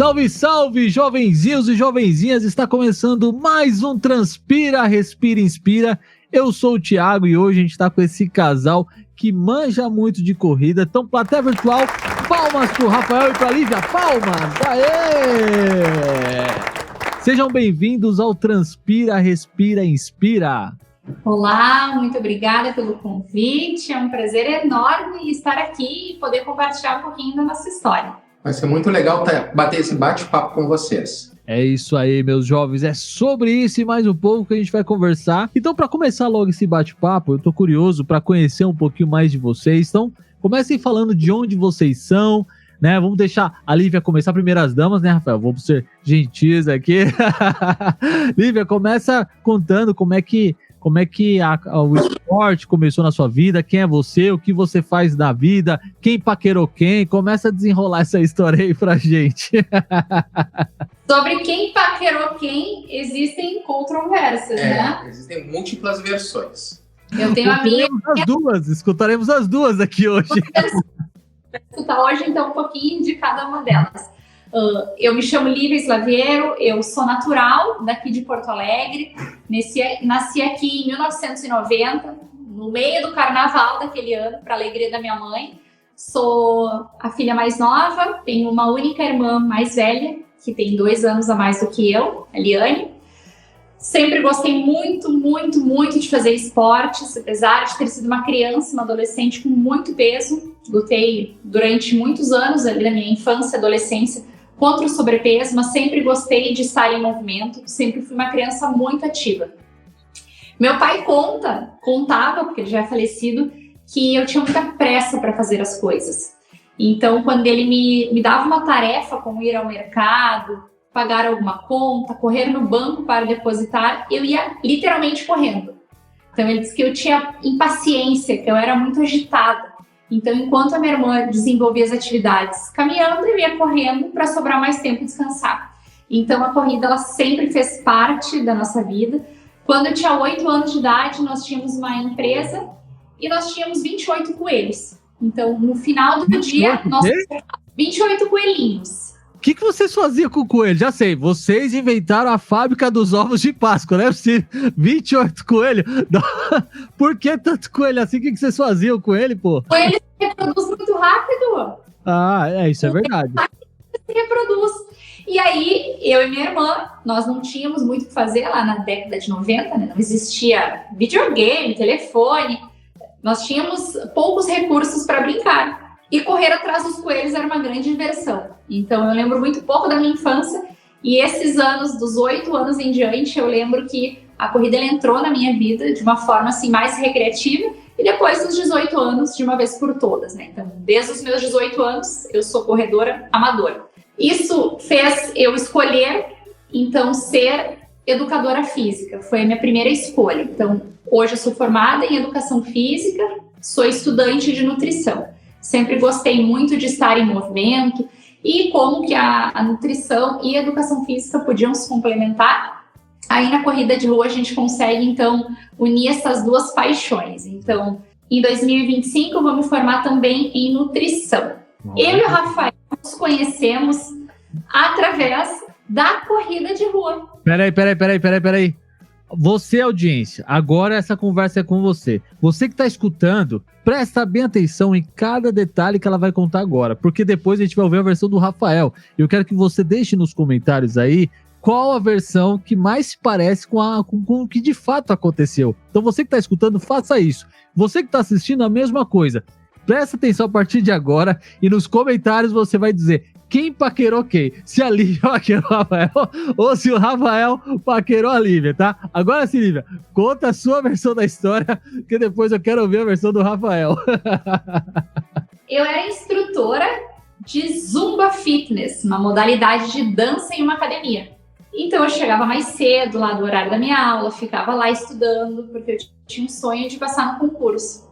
Salve, salve, jovenzinhos e jovenzinhas! Está começando mais um Transpira, Respira, Inspira. Eu sou o Thiago e hoje a gente está com esse casal que manja muito de corrida. Então, plateia virtual, palmas pro Rafael e pra Lívia, palmas! Aê! Sejam bem-vindos ao Transpira, Respira, Inspira. Olá, muito obrigada pelo convite. É um prazer enorme estar aqui e poder compartilhar um pouquinho da nossa história. Vai ser muito legal bater esse bate-papo com vocês. É isso aí, meus jovens. É sobre isso e mais um pouco que a gente vai conversar. Então, para começar logo esse bate-papo, eu tô curioso para conhecer um pouquinho mais de vocês. Então, comecem falando de onde vocês são, né? Vamos deixar a Lívia começar, primeiras damas, né, Rafael? Vamos ser gentis aqui. Lívia, começa contando como é que o esporte começou na sua vida, quem é você, o que você faz da vida, quem paquerou quem, começa a desenrolar essa história aí pra gente. Sobre quem paquerou quem, existem controvérsias, né? Existem múltiplas versões. Eu tenho a minha... Escutaremos as duas aqui hoje. Vou escutar hoje, então, um pouquinho de cada uma delas. Eu me chamo Lívia Slaviero, eu sou natural daqui de Porto Alegre, nasci aqui em 1990, no meio do carnaval daquele ano, para a alegria da minha mãe. Sou a filha mais nova, tenho uma única irmã mais velha, que tem 2 anos a mais do que eu, a Liane. Sempre gostei muito, muito, muito de fazer esportes, apesar de ter sido uma criança, uma adolescente com muito peso. Lutei durante muitos anos ali na minha infância e adolescência contra o sobrepeso, mas sempre gostei de estar em movimento, sempre fui uma criança muito ativa. Meu pai contava, porque ele já é falecido, que eu tinha muita pressa para fazer as coisas. Então, quando ele me dava uma tarefa, como ir ao mercado, pagar alguma conta, correr no banco para depositar, eu ia literalmente correndo. Então, ele disse que eu tinha impaciência, que eu era muito agitada. Então, enquanto a minha irmã desenvolvia as atividades caminhando, eu ia correndo para sobrar mais tempo e descansar. Então, a corrida ela sempre fez parte da nossa vida. Quando eu tinha 8 anos de idade, nós tínhamos uma empresa e nós tínhamos 28 coelhos. Então, no final do dia, nós 28 coelhinhos. O que vocês faziam com o coelho? Já sei, vocês inventaram a fábrica dos ovos de Páscoa, não é possível? 28 coelhos? Por que tanto coelho assim? O que vocês faziam com ele, pô? O coelho se reproduz muito rápido. Isso é verdade. Se reproduz. E aí, eu e minha irmã, nós não tínhamos muito o que fazer lá na década de 90, né? Não existia videogame, telefone. Nós tínhamos poucos recursos para brincar. E correr atrás dos coelhos era uma grande diversão. Então, eu lembro muito pouco da minha infância. E esses anos, dos 8 anos em diante, eu lembro que a corrida ela entrou na minha vida de uma forma assim, mais recreativa. E depois dos 18 anos, de uma vez por todas, né? Então, desde os meus 18 anos, eu sou corredora amadora. Isso fez eu escolher, então, ser educadora física. Foi a minha primeira escolha. Então, hoje eu sou formada em educação física, sou estudante de nutrição. Sempre gostei muito de estar em movimento e como que a nutrição e a educação física podiam se complementar. Aí na corrida de rua a gente consegue, então, unir essas duas paixões. Então, em 2025 eu vou me formar também em nutrição. Eu e o Rafael nos conhecemos através da corrida de rua. Peraí. Você, audiência, agora essa conversa é com você. Você que está escutando, presta bem atenção em cada detalhe que ela vai contar agora, porque depois a gente vai ouvir a versão do Rafael. Eu quero que você deixe nos comentários aí qual a versão que mais se parece com o que de fato aconteceu. Então você que está escutando, faça isso. Você que está assistindo, a mesma coisa. Presta atenção a partir de agora e nos comentários você vai dizer quem paquerou quem. Se a Lívia paquerou o Rafael ou se o Rafael paquerou a Lívia, tá? Agora sim, Lívia, conta a sua versão da história, que depois eu quero ouvir a versão do Rafael. Eu era instrutora de Zumba Fitness, uma modalidade de dança em uma academia. Então eu chegava mais cedo lá do horário da minha aula, ficava lá estudando, porque eu tinha um sonho de passar no concurso.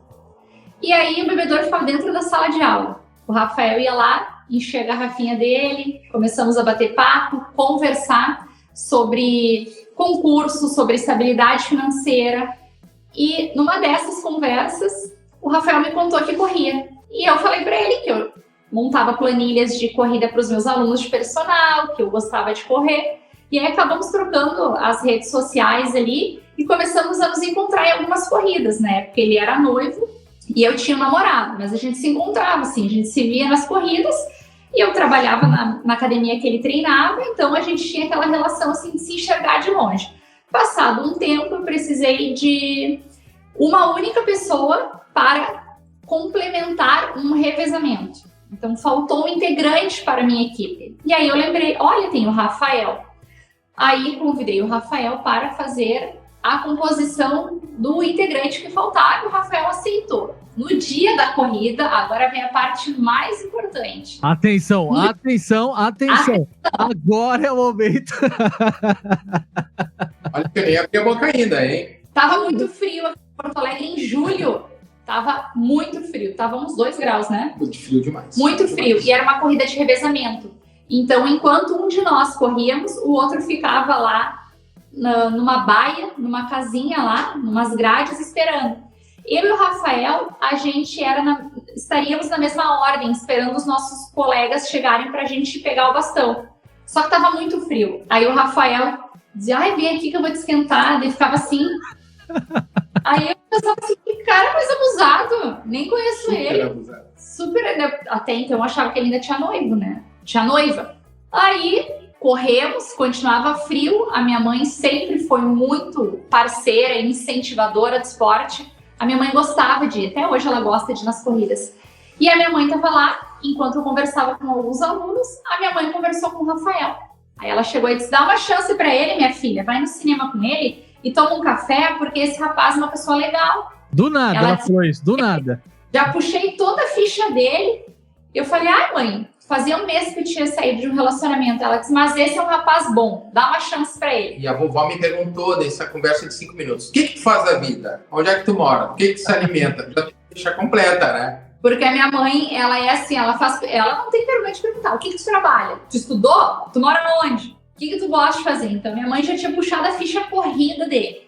E aí o bebedouro ficava dentro da sala de aula. O Rafael ia lá, enchia a garrafinha dele, começamos a bater papo, conversar sobre concurso, sobre estabilidade financeira. E numa dessas conversas, o Rafael me contou que corria. E eu falei para ele que eu montava planilhas de corrida para os meus alunos de personal, que eu gostava de correr. E aí acabamos trocando as redes sociais ali e começamos a nos encontrar em algumas corridas, né? Porque ele era noivo e eu tinha um namorado, mas a gente se encontrava, assim, a gente se via nas corridas e eu trabalhava na academia que ele treinava, então a gente tinha aquela relação, assim, de se enxergar de longe. Passado um tempo, eu precisei de uma única pessoa para complementar um revezamento. Então, faltou um integrante para a minha equipe. E aí eu lembrei, olha, tem o Rafael. Aí convidei o Rafael para fazer a composição do integrante que faltava e o Rafael aceitou. No dia da corrida, agora vem a parte mais importante. Atenção. Agora é o momento. Olha que eu nem abri a boca ainda, hein? Tava muito frio aqui em Porto Alegre em julho. Tava muito frio. Tava uns 2 graus, né? Muito frio demais. Muito frio. E era uma corrida de revezamento. Então, enquanto um de nós corríamos, o outro ficava lá numa baia, numa casinha lá, numas grades, esperando. Eu e o Rafael, a gente estaríamos na mesma ordem, esperando os nossos colegas chegarem para a gente pegar o bastão. Só que estava muito frio. Aí o Rafael dizia, vem aqui que eu vou te esquentar. Daí ficava assim. Aí eu pensava assim, que cara mais abusado. Nem conheço Super ele. Abusado. Super. Até então eu achava que ele ainda tinha noivo, né? Tinha noiva. Aí corremos, continuava frio. A minha mãe sempre foi muito parceira e incentivadora do esporte. A minha mãe gostava de ir, até hoje ela gosta de ir nas corridas. E a minha mãe estava lá, enquanto eu conversava com alguns alunos, a minha mãe conversou com o Rafael. Aí ela chegou e disse, dá uma chance para ele, minha filha, vai no cinema com ele e toma um café, porque esse rapaz é uma pessoa legal. Do nada, ela falou isso, do nada. Já puxei toda a ficha dele. Eu falei, mãe, fazia um mês que eu tinha saído de um relacionamento. Ela disse, mas esse é um rapaz bom, dá uma chance pra ele. E a vovó me perguntou nessa conversa de 5 minutos, o que tu faz da vida? Onde é que tu mora? O que tu se alimenta? Já deixa completa, né? Porque a minha mãe, ela é assim, ela não tem vergonha de perguntar, o que tu trabalha? Tu estudou? Tu mora onde? O que tu gosta de fazer? Então minha mãe já tinha puxado a ficha corrida dele.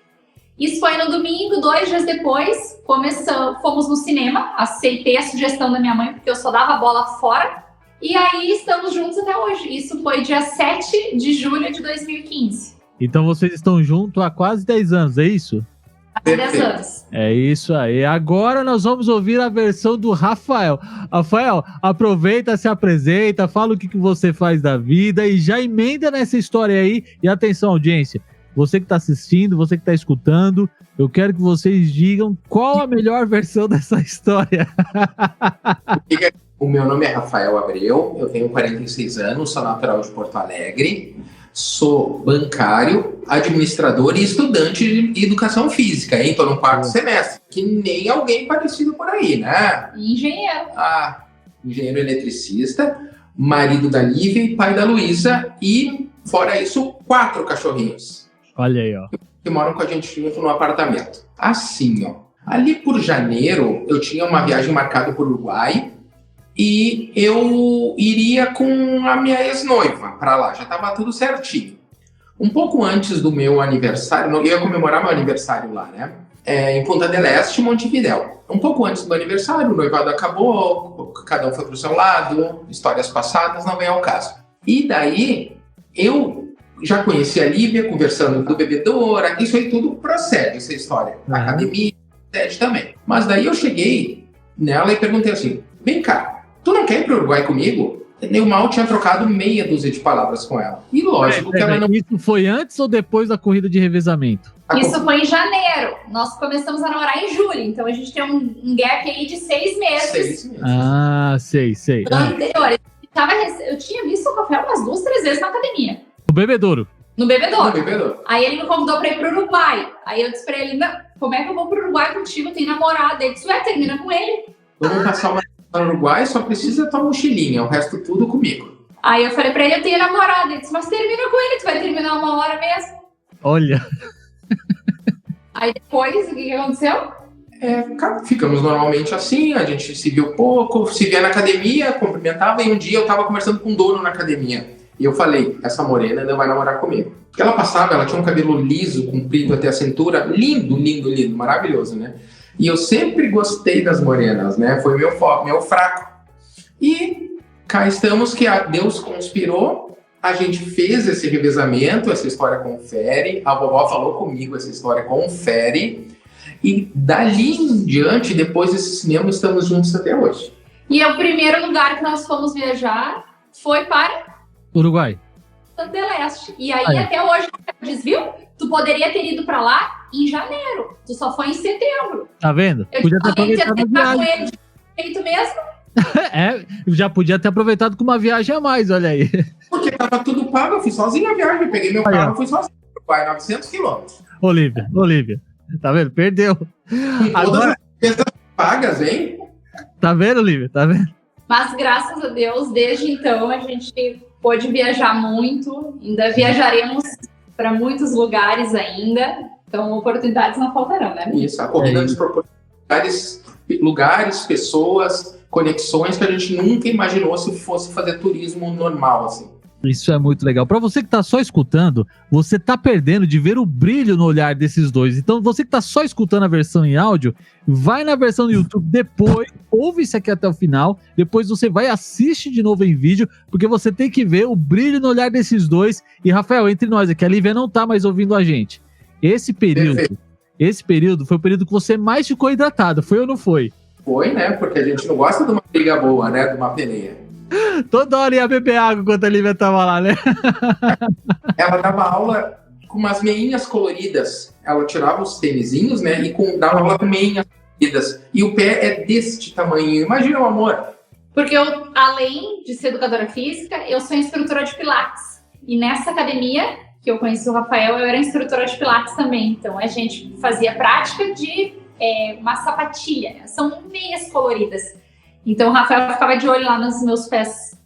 Isso foi no domingo, 2 dias depois, fomos no cinema, aceitei a sugestão da minha mãe, porque eu só dava bola fora, e aí estamos juntos até hoje. Isso foi dia 7 de julho de 2015. Então vocês estão juntos há quase 10 anos, é isso? Há 10 anos. É isso aí. Agora nós vamos ouvir a versão do Rafael. Rafael, aproveita, se apresenta, fala o que você faz da vida e já emenda nessa história aí. E atenção, audiência. Você que está assistindo, você que está escutando, eu quero que vocês digam qual a melhor versão dessa história. O meu nome é Rafael Abreu, eu tenho 46 anos, sou natural de Porto Alegre, sou bancário, administrador e estudante de educação física, hein? Estou no 4º semestre, que nem alguém parecido por aí, né? Engenheiro. Engenheiro eletricista, marido da Lívia e pai da Luísa, e fora isso, 4 cachorrinhos. Olha aí, ó. Que moram com a gente junto no apartamento. Assim, ó. Ali por janeiro, eu tinha uma viagem marcada para o Uruguai e eu iria com a minha ex-noiva para lá. Já estava tudo certinho. Um pouco antes do meu aniversário, eu ia comemorar meu aniversário lá, né? Em Punta del Este, Montevidéu. Um pouco antes do aniversário, o noivado acabou, cada um foi para o seu lado, histórias passadas, não vem ao caso. E daí, eu já conheci a Lívia, conversando do bebedouro, isso aí tudo procede, essa história. Academia, procede também. Mas daí eu cheguei nela e perguntei assim, vem cá, tu não quer ir pro Uruguai comigo? Eu mal tinha trocado meia dúzia de palavras com ela. E lógico que ela não... Isso foi antes ou depois da corrida de revezamento? Isso foi em janeiro. Nós começamos a namorar em julho, então a gente tem um gap aí de 6 meses. 6 meses. Sei. Anterior. Eu tinha visto o Rafael umas 2, 3 vezes na academia. No bebedouro. No bebedouro. Aí ele me convidou pra ir pro Uruguai. Aí eu disse pra ele, não, como é que eu vou pro Uruguai contigo? Eu tenho namorada. Ele disse, termina com ele. Vamos passar uma no Uruguai, só precisa tua mochilinha, o resto tudo comigo. Aí eu falei pra ele, eu tenho namorada. Ele disse, mas termina com ele, tu vai terminar 1 hora mesmo. Olha. Aí depois, o que aconteceu? Ficamos normalmente assim, a gente se viu pouco, se via na academia, cumprimentava, e um dia eu tava conversando com um dono na academia. E eu falei, essa morena ainda vai namorar comigo. Porque ela tinha um cabelo liso, comprido até a cintura, lindo, maravilhoso, né? E eu sempre gostei das morenas, né? Foi meu fraco. E cá estamos que Deus conspirou, a gente fez esse revezamento, essa história confere, a vovó falou comigo, essa história confere, e dali em diante, depois desse cinema, estamos juntos até hoje. E o primeiro lugar que nós fomos viajar foi para Uruguai. Santo Leste. E aí, até hoje, desviou? Tu poderia ter ido para lá em janeiro. Tu só foi em setembro. Tá vendo? Eu Podia ter aproveitado a com viagem. ele de jeito mesmo. Já podia ter aproveitado com uma viagem a mais, olha aí. Porque tava tudo pago, eu fui sozinho a viagem, eu peguei meu carro e fui sozinho. Vai 900 quilômetros. Olivia, tá vendo? Perdeu. Agora, todas as pagas, hein? Tá vendo, Olivia? Tá vendo? Mas graças a Deus, desde então, a gente pôde viajar muito. Ainda viajaremos para muitos lugares ainda. Então, oportunidades não faltarão, né? Isso, a corrida nos propõe lugares, pessoas, conexões que a gente nunca imaginou se fosse fazer turismo normal, assim. Isso é muito legal. Para você que tá só escutando, você tá perdendo de ver o brilho no olhar desses dois. Então, você que tá só escutando a versão em áudio, vai na versão do YouTube depois, ouve isso aqui até o final, depois você vai assiste de novo em vídeo, porque você tem que ver o brilho no olhar desses dois. E, Rafael, entre nós aqui, a Lívia não tá mais ouvindo a gente. Esse período foi o período que você mais ficou hidratado, foi ou não foi? Foi, né? Porque a gente não gosta de uma briga boa, né? De uma peleia. Toda hora ia beber água enquanto a Lívia tava lá, né? Ela dava aula com umas meinhas coloridas. Ela tirava os tênisinhos, né? E dava aula com meinhas coloridas. E o pé é deste tamanho. Imagina o amor. Porque eu, além de ser educadora física, eu sou instrutora de Pilates. E nessa academia que eu conheci o Rafael, eu era instrutora de Pilates também. Então a gente fazia prática de uma sapatilha. São meias coloridas. Então o Rafael ficava de olho lá nos meus pés.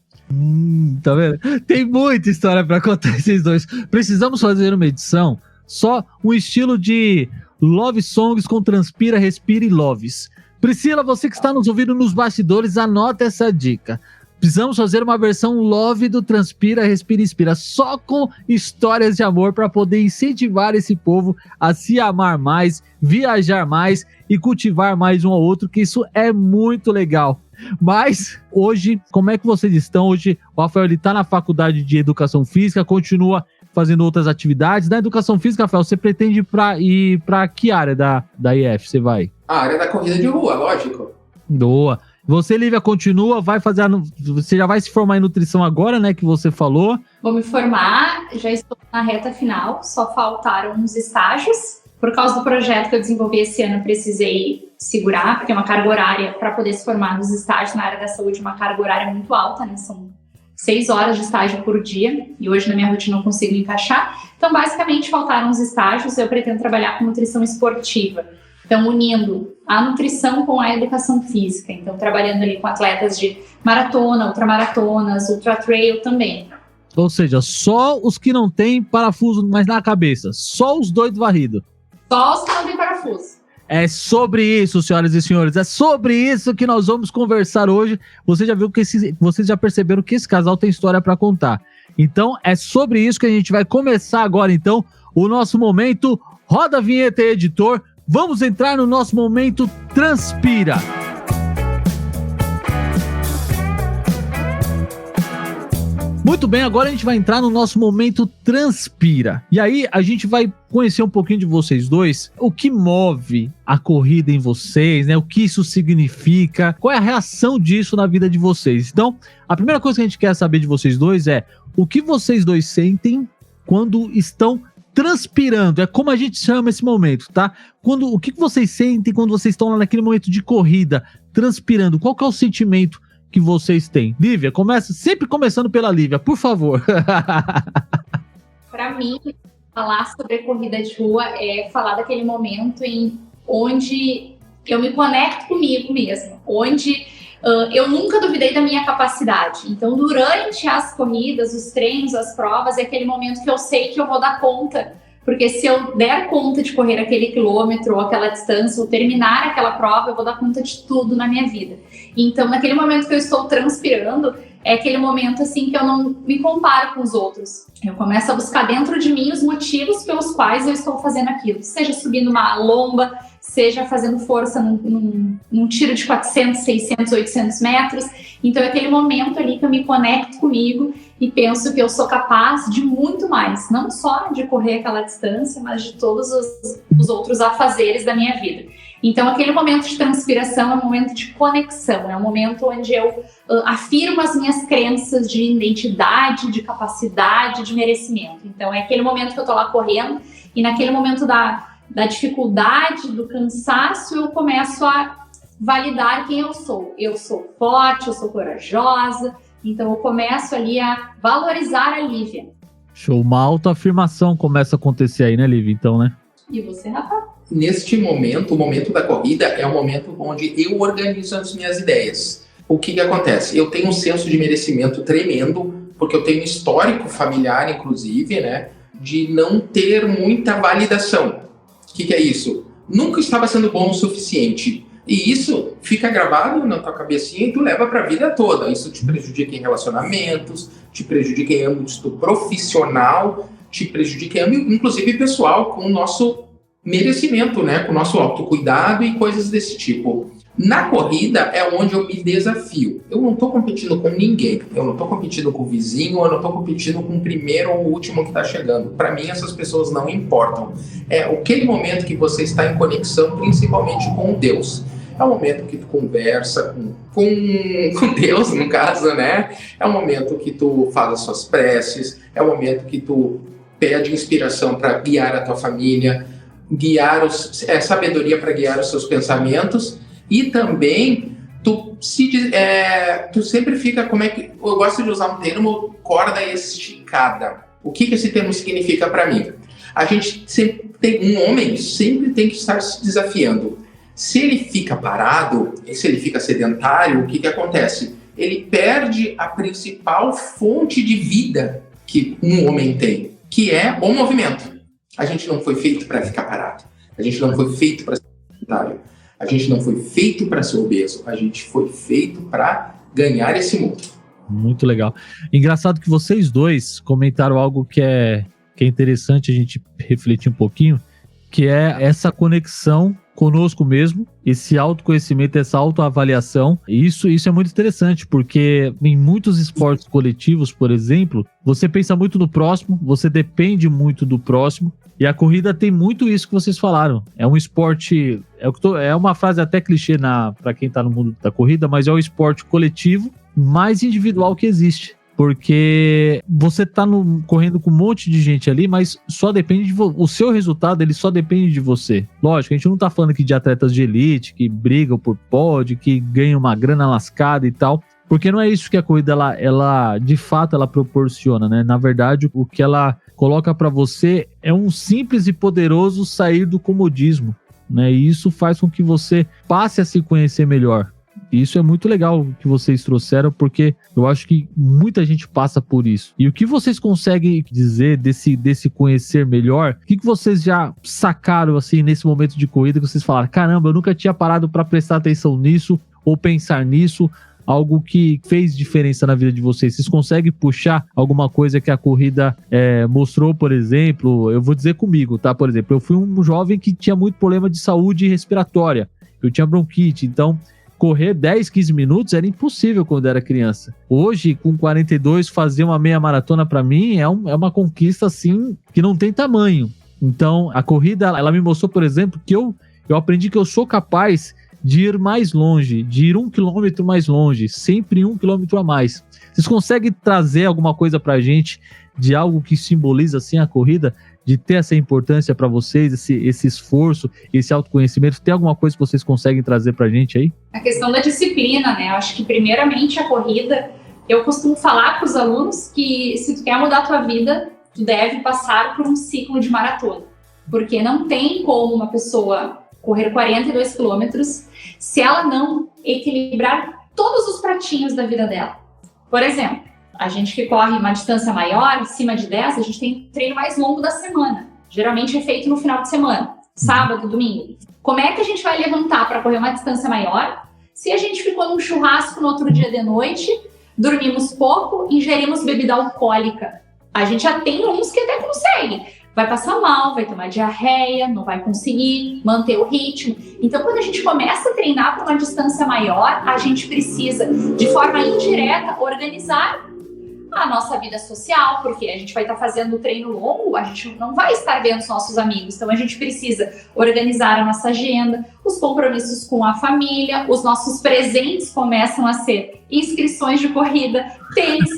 Tá vendo? Tem muita história pra contar esses dois. Precisamos fazer uma edição, só um estilo de Love Songs com Transpira, Respira e Loves. Priscila, você que está nos ouvindo nos bastidores, anota essa dica. Precisamos fazer uma versão Love do Transpira, Respira e Inspira, só com histórias de amor para poder incentivar esse povo a se amar mais, viajar mais e cultivar mais um ao outro, que isso é muito legal. Mas hoje, como é que vocês estão? Hoje o Rafael está na faculdade de Educação Física, continua fazendo outras atividades. Na Educação Física, Rafael, você pretende ir para que área da IF você vai? A área da corrida de rua, lógico. Boa. Você, Lívia, continua, você já vai se formar em nutrição agora, né, que você falou? Vou me formar, já estou na reta final, só faltaram uns estágios. Por causa do projeto que eu desenvolvi esse ano, eu precisei segurar, porque é uma carga horária para poder se formar nos estágios na área da saúde, uma carga horária muito alta, né? São 6 horas de estágio por dia, e hoje na minha rotina não consigo encaixar. Então, basicamente, faltaram os estágios, eu pretendo trabalhar com nutrição esportiva. Então, unindo a nutrição com a educação física. Então, trabalhando ali com atletas de maratona, ultramaratonas, ultra-trail também. Ou seja, só os que não têm parafuso mais na cabeça. Só os doidos varridos. Só os que não têm parafuso. É sobre isso, senhoras e senhores. É sobre isso que nós vamos conversar hoje. Você já viu que vocês já perceberam que esse casal tem história para contar. Então, é sobre isso que a gente vai começar agora, então, o nosso momento. Roda a vinheta, editor. Vamos entrar no nosso momento Transpira. Muito bem, agora a gente vai entrar no nosso momento Transpira. E aí a gente vai conhecer um pouquinho de vocês dois, o que move a corrida em vocês, né? O que isso significa, qual é a reação disso na vida de vocês. Então, a primeira coisa que a gente quer saber de vocês dois é o que vocês dois sentem quando estão transpirando, é como a gente chama esse momento, tá? O que vocês sentem quando vocês estão lá naquele momento de corrida, transpirando? Qual que é o sentimento que vocês têm? Lívia, sempre começando pela Lívia, por favor. Para mim, falar sobre corrida de rua é falar daquele momento onde eu me conecto comigo mesmo, onde eu nunca duvidei da minha capacidade. Então, durante as corridas, os treinos, as provas, é aquele momento que eu sei que eu vou dar conta. Porque se eu der conta de correr aquele quilômetro ou aquela distância, ou terminar aquela prova, eu vou dar conta de tudo na minha vida. Então, naquele momento que eu estou transpirando, é aquele momento assim que eu não me comparo com os outros. Eu começo a buscar dentro de mim os motivos pelos quais eu estou fazendo aquilo. Seja subindo uma lomba, seja fazendo força num tiro de 400, 600, 800 metros. Então é aquele momento ali que eu me conecto comigo e penso que eu sou capaz de muito mais, não só de correr aquela distância, mas de todos os outros afazeres da minha vida. Então aquele momento de transpiração é um momento de conexão, é um momento onde eu afirmo as minhas crenças de identidade, de capacidade, de merecimento. Então é aquele momento que eu tô lá correndo e naquele momento da dificuldade, do cansaço, eu começo a validar quem eu sou. Eu sou forte, eu sou corajosa, então eu começo ali a valorizar a Lívia. Show, uma autoafirmação começa a acontecer aí, né, Lívia? Então, né? E você, Rafa? Neste momento, o momento da corrida é o momento onde eu organizo as minhas ideias. O que acontece? Eu tenho um senso de merecimento tremendo, porque eu tenho um histórico familiar, inclusive, né, de não ter muita validação. O que é isso? Nunca estava sendo bom o suficiente. E isso fica gravado na tua cabecinha e tu leva para a vida toda. Isso te prejudica em relacionamentos, te prejudica em âmbito profissional, te prejudica em âmbito, inclusive, pessoal, com o nosso merecimento, né? Com o nosso autocuidado e coisas desse tipo. Na corrida é onde eu me desafio. Eu não estou competindo com ninguém. Eu não estou competindo com o vizinho, eu não estou competindo com o primeiro ou o último que está chegando. Para mim, essas pessoas não importam. É aquele momento que você está em conexão, principalmente com Deus. É o momento que tu conversa com Deus, no caso, né? É o momento que tu faz as suas preces. É o momento que tu pede inspiração para guiar a tua família, sabedoria para guiar os seus pensamentos. E também tu sempre fica, eu gosto de usar um termo, corda esticada. O que esse termo significa para mim? A gente sempre um homem sempre tem que estar se desafiando. Se ele fica parado, se ele fica sedentário, o que acontece? Ele perde a principal fonte de vida que um homem tem, que é o movimento. A gente não foi feito para ficar parado. A gente não foi feito para ser sedentário. A gente não foi feito para ser obeso, a gente foi feito para ganhar esse mundo. Muito legal. Engraçado que vocês dois comentaram algo que é interessante a gente refletir um pouquinho, que é essa conexão conosco mesmo, esse autoconhecimento, essa autoavaliação. Isso é muito interessante, porque em muitos esportes coletivos, por exemplo, você pensa muito no próximo, você depende muito do próximo, e a corrida tem muito isso que vocês falaram. É um esporte, é uma frase até clichê para quem está no mundo da corrida, mas é o esporte coletivo mais individual que existe. Porque você está correndo com um monte de gente ali, mas só depende o seu resultado, ele só depende de você. Lógico, a gente não está falando aqui de atletas de elite, que brigam por pódio, que ganham uma grana lascada e tal, porque não é isso que a corrida, ela de fato, ela proporciona, né? Na verdade, o que ela coloca para você é um simples e poderoso sair do comodismo, né? E isso faz com que você passe a se conhecer melhor. E isso é muito legal que vocês trouxeram, porque eu acho que muita gente passa por isso. E o que vocês conseguem dizer desse conhecer melhor? O que vocês já sacaram assim nesse momento de corrida que vocês falaram, caramba, eu nunca tinha parado para prestar atenção nisso ou pensar nisso, algo que fez diferença na vida de vocês? Vocês conseguem puxar alguma coisa que a corrida mostrou, por exemplo? Eu vou dizer comigo, tá? Por exemplo, eu fui um jovem que tinha muito problema de saúde respiratória, eu tinha bronquite, então correr 10, 15 minutos era impossível quando era criança. Hoje, com 42, fazer uma meia maratona para mim é uma conquista assim que não tem tamanho. Então, a corrida, ela me mostrou, por exemplo, que eu aprendi que eu sou capaz de ir mais longe, de ir 1 quilômetro mais longe, sempre 1 quilômetro a mais. Vocês conseguem trazer alguma coisa pra gente de algo que simboliza assim a corrida, de ter essa importância para vocês, esse esforço, esse autoconhecimento? Tem alguma coisa que vocês conseguem trazer pra gente aí? A questão da disciplina, né? Eu acho que primeiramente a corrida, eu costumo falar para os alunos que se tu quer mudar a tua vida, tu deve passar por um ciclo de maratona. Porque não tem como uma pessoa correr 42 quilômetros se ela não equilibrar todos os pratinhos da vida dela. Por exemplo, a gente que corre uma distância maior, acima de 10, a gente tem treino mais longo da semana. Geralmente é feito no final de semana, sábado, domingo. Como é que a gente vai levantar para correr uma distância maior se a gente ficou num churrasco no outro dia de noite, dormimos pouco, ingerimos bebida alcoólica? A gente já tem uns que até conseguem, vai passar mal, vai tomar diarreia, não vai conseguir manter o ritmo. Então, quando a gente começa a treinar para uma distância maior, a gente precisa, de forma indireta, organizar a nossa vida social, porque a gente vai estar fazendo o treino longo, a gente não vai estar vendo os nossos amigos, então a gente precisa organizar a nossa agenda, os compromissos com a família, os nossos presentes começam a ser inscrições de corrida, tênis,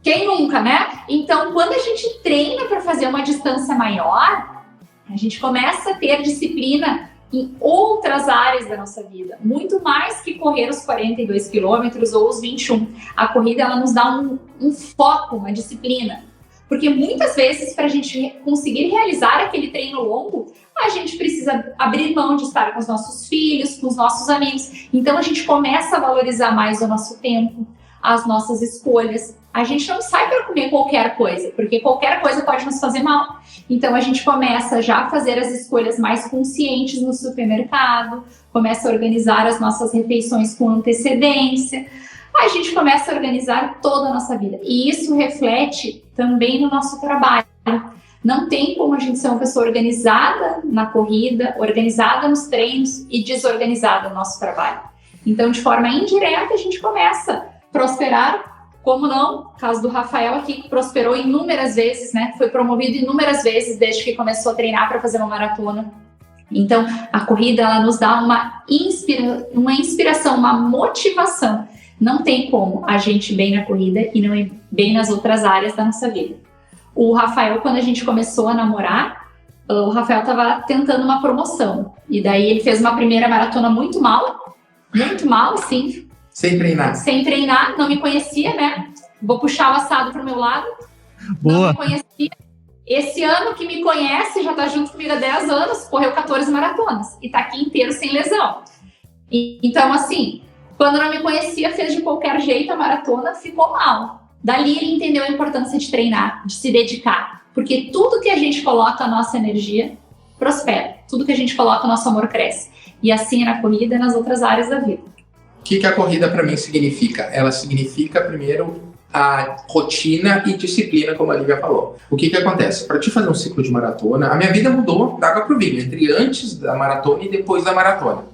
quem nunca, né? Então, quando a gente treina para fazer uma distância maior, a gente começa a ter disciplina em outras áreas da nossa vida, muito mais que correr os 42 quilômetros ou os 21. A corrida, ela nos dá um foco, uma disciplina, porque muitas vezes, para a gente conseguir realizar aquele treino longo, a gente precisa abrir mão de estar com os nossos filhos, com os nossos amigos. Então, a gente começa a valorizar mais o nosso tempo, as nossas escolhas. A gente não sai para comer qualquer coisa, porque qualquer coisa pode nos fazer mal. Então, a gente começa já a fazer as escolhas mais conscientes no supermercado, começa a organizar as nossas refeições com antecedência, a gente começa a organizar toda a nossa vida. E isso reflete também no nosso trabalho. Não tem como a gente ser uma pessoa organizada na corrida, organizada nos treinos e desorganizada no nosso trabalho. Então, de forma indireta, a gente começa a prosperar. Como não? O caso do Rafael aqui, que prosperou inúmeras vezes, né? Foi promovido inúmeras vezes desde que começou a treinar para fazer uma maratona. Então, a corrida, ela nos dá uma inspiração, uma motivação. Não tem como a gente ir bem na corrida e não ir bem nas outras áreas da nossa vida. O Rafael, quando a gente começou a namorar, o Rafael estava tentando uma promoção. E daí ele fez uma primeira maratona muito mal, assim. Sem treinar, não me conhecia, né? Vou puxar o assado pro meu lado. Boa. Não me conhecia. Esse ano que me conhece, já tá junto comigo há 10 anos, correu 14 maratonas e tá aqui inteiro sem lesão. Então, assim, quando não me conhecia, fez de qualquer jeito a maratona, ficou mal. Dali ele entendeu a importância de treinar, de se dedicar. Porque tudo que a gente coloca a nossa energia, prospera. Tudo que a gente coloca o nosso amor cresce. E assim é na corrida e nas outras áreas da vida. O que a corrida para mim significa? Ela significa, primeiro, a rotina e disciplina, como a Lívia falou. O que acontece? Para te fazer um ciclo de maratona, a minha vida mudou da água para o vinho, entre antes da maratona e depois da maratona.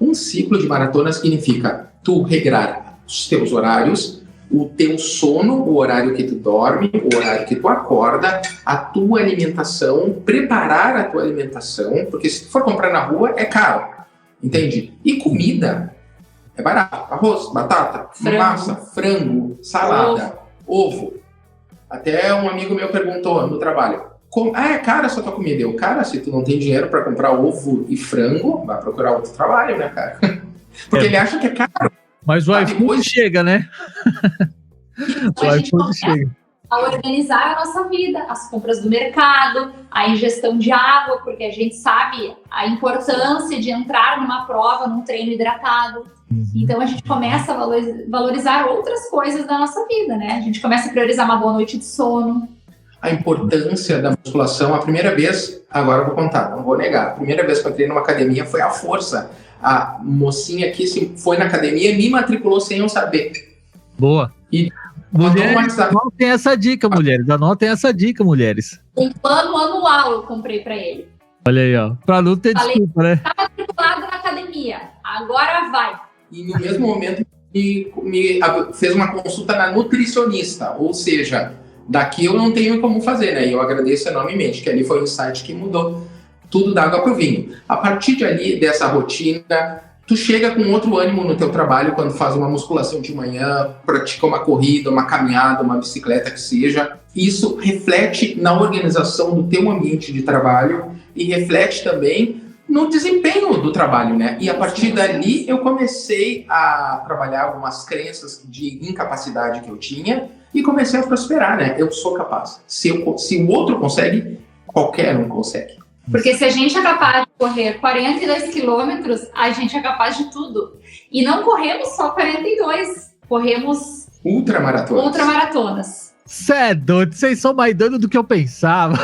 Um ciclo de maratona significa tu regrar os teus horários, o teu sono, o horário que tu dorme, o horário que tu acorda, a tua alimentação, preparar a tua alimentação, porque se tu for comprar na rua é caro, entende? E comida é barato. Arroz, batata, massa, frango, salada, ovo. Até um amigo meu perguntou no trabalho, é cara essa tua comida? Eu, cara, se tu não tem dinheiro para comprar ovo e frango, vai procurar outro trabalho, né, cara? Porque ele acha que é caro. Mas o iFood chega, né? O iFood chega. A organizar a nossa vida, as compras do mercado, a ingestão de água, porque a gente sabe a importância de entrar numa prova, num treino hidratado. Então a gente começa a valorizar outras coisas da nossa vida, né? A gente começa a priorizar uma boa noite de sono. A importância da musculação, a primeira vez, agora eu vou contar, não vou negar, a primeira vez que eu entrei numa academia foi à força. A mocinha aqui foi na academia e me matriculou sem eu saber. Boa. E mulheres, anotem essa dica, mulheres. Anotem essa dica, mulheres. Um plano anual eu comprei pra ele. Olha aí, ó. Pra não ter desculpa, né? Tá matriculado na academia. Agora vai. E no mesmo momento me fez uma consulta na nutricionista. Ou seja, daqui eu não tenho como fazer, né? E eu agradeço enormemente, que ali foi um insight que mudou tudo da água pro vinho. A partir de ali, dessa rotina, tu chega com outro ânimo no teu trabalho quando faz uma musculação de manhã, pratica uma corrida, uma caminhada, uma bicicleta que seja. Isso reflete na organização do teu ambiente de trabalho e reflete também no desempenho do trabalho, né? E a partir dali eu comecei a trabalhar algumas crenças de incapacidade que eu tinha e comecei a prosperar, né? Eu sou capaz. Se o outro consegue, qualquer um consegue. Porque se a gente é capaz de correr 42 quilômetros, a gente é capaz de tudo. E não corremos só 42, corremos ultramaratonas. Cê é doido, vocês são mais doidos do que eu pensava.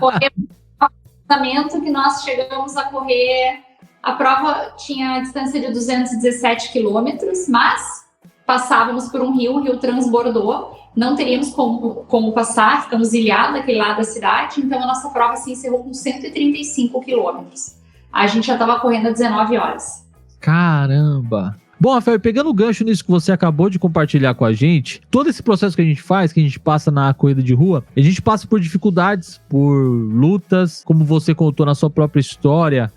Corremos um lançamento que nós chegamos a correr, a prova tinha a distância de 217 quilômetros, mas passávamos por um rio, o rio transbordou, não teríamos como passar, ficamos ilhados daquele lado da cidade, então a nossa prova se encerrou com 135 quilômetros. A gente já estava correndo a 19 horas. Caramba! Bom, Rafael, pegando o gancho nisso que você acabou de compartilhar com a gente, todo esse processo que a gente faz, que a gente passa na corrida de rua, a gente passa por dificuldades, por lutas, como você contou na sua própria história.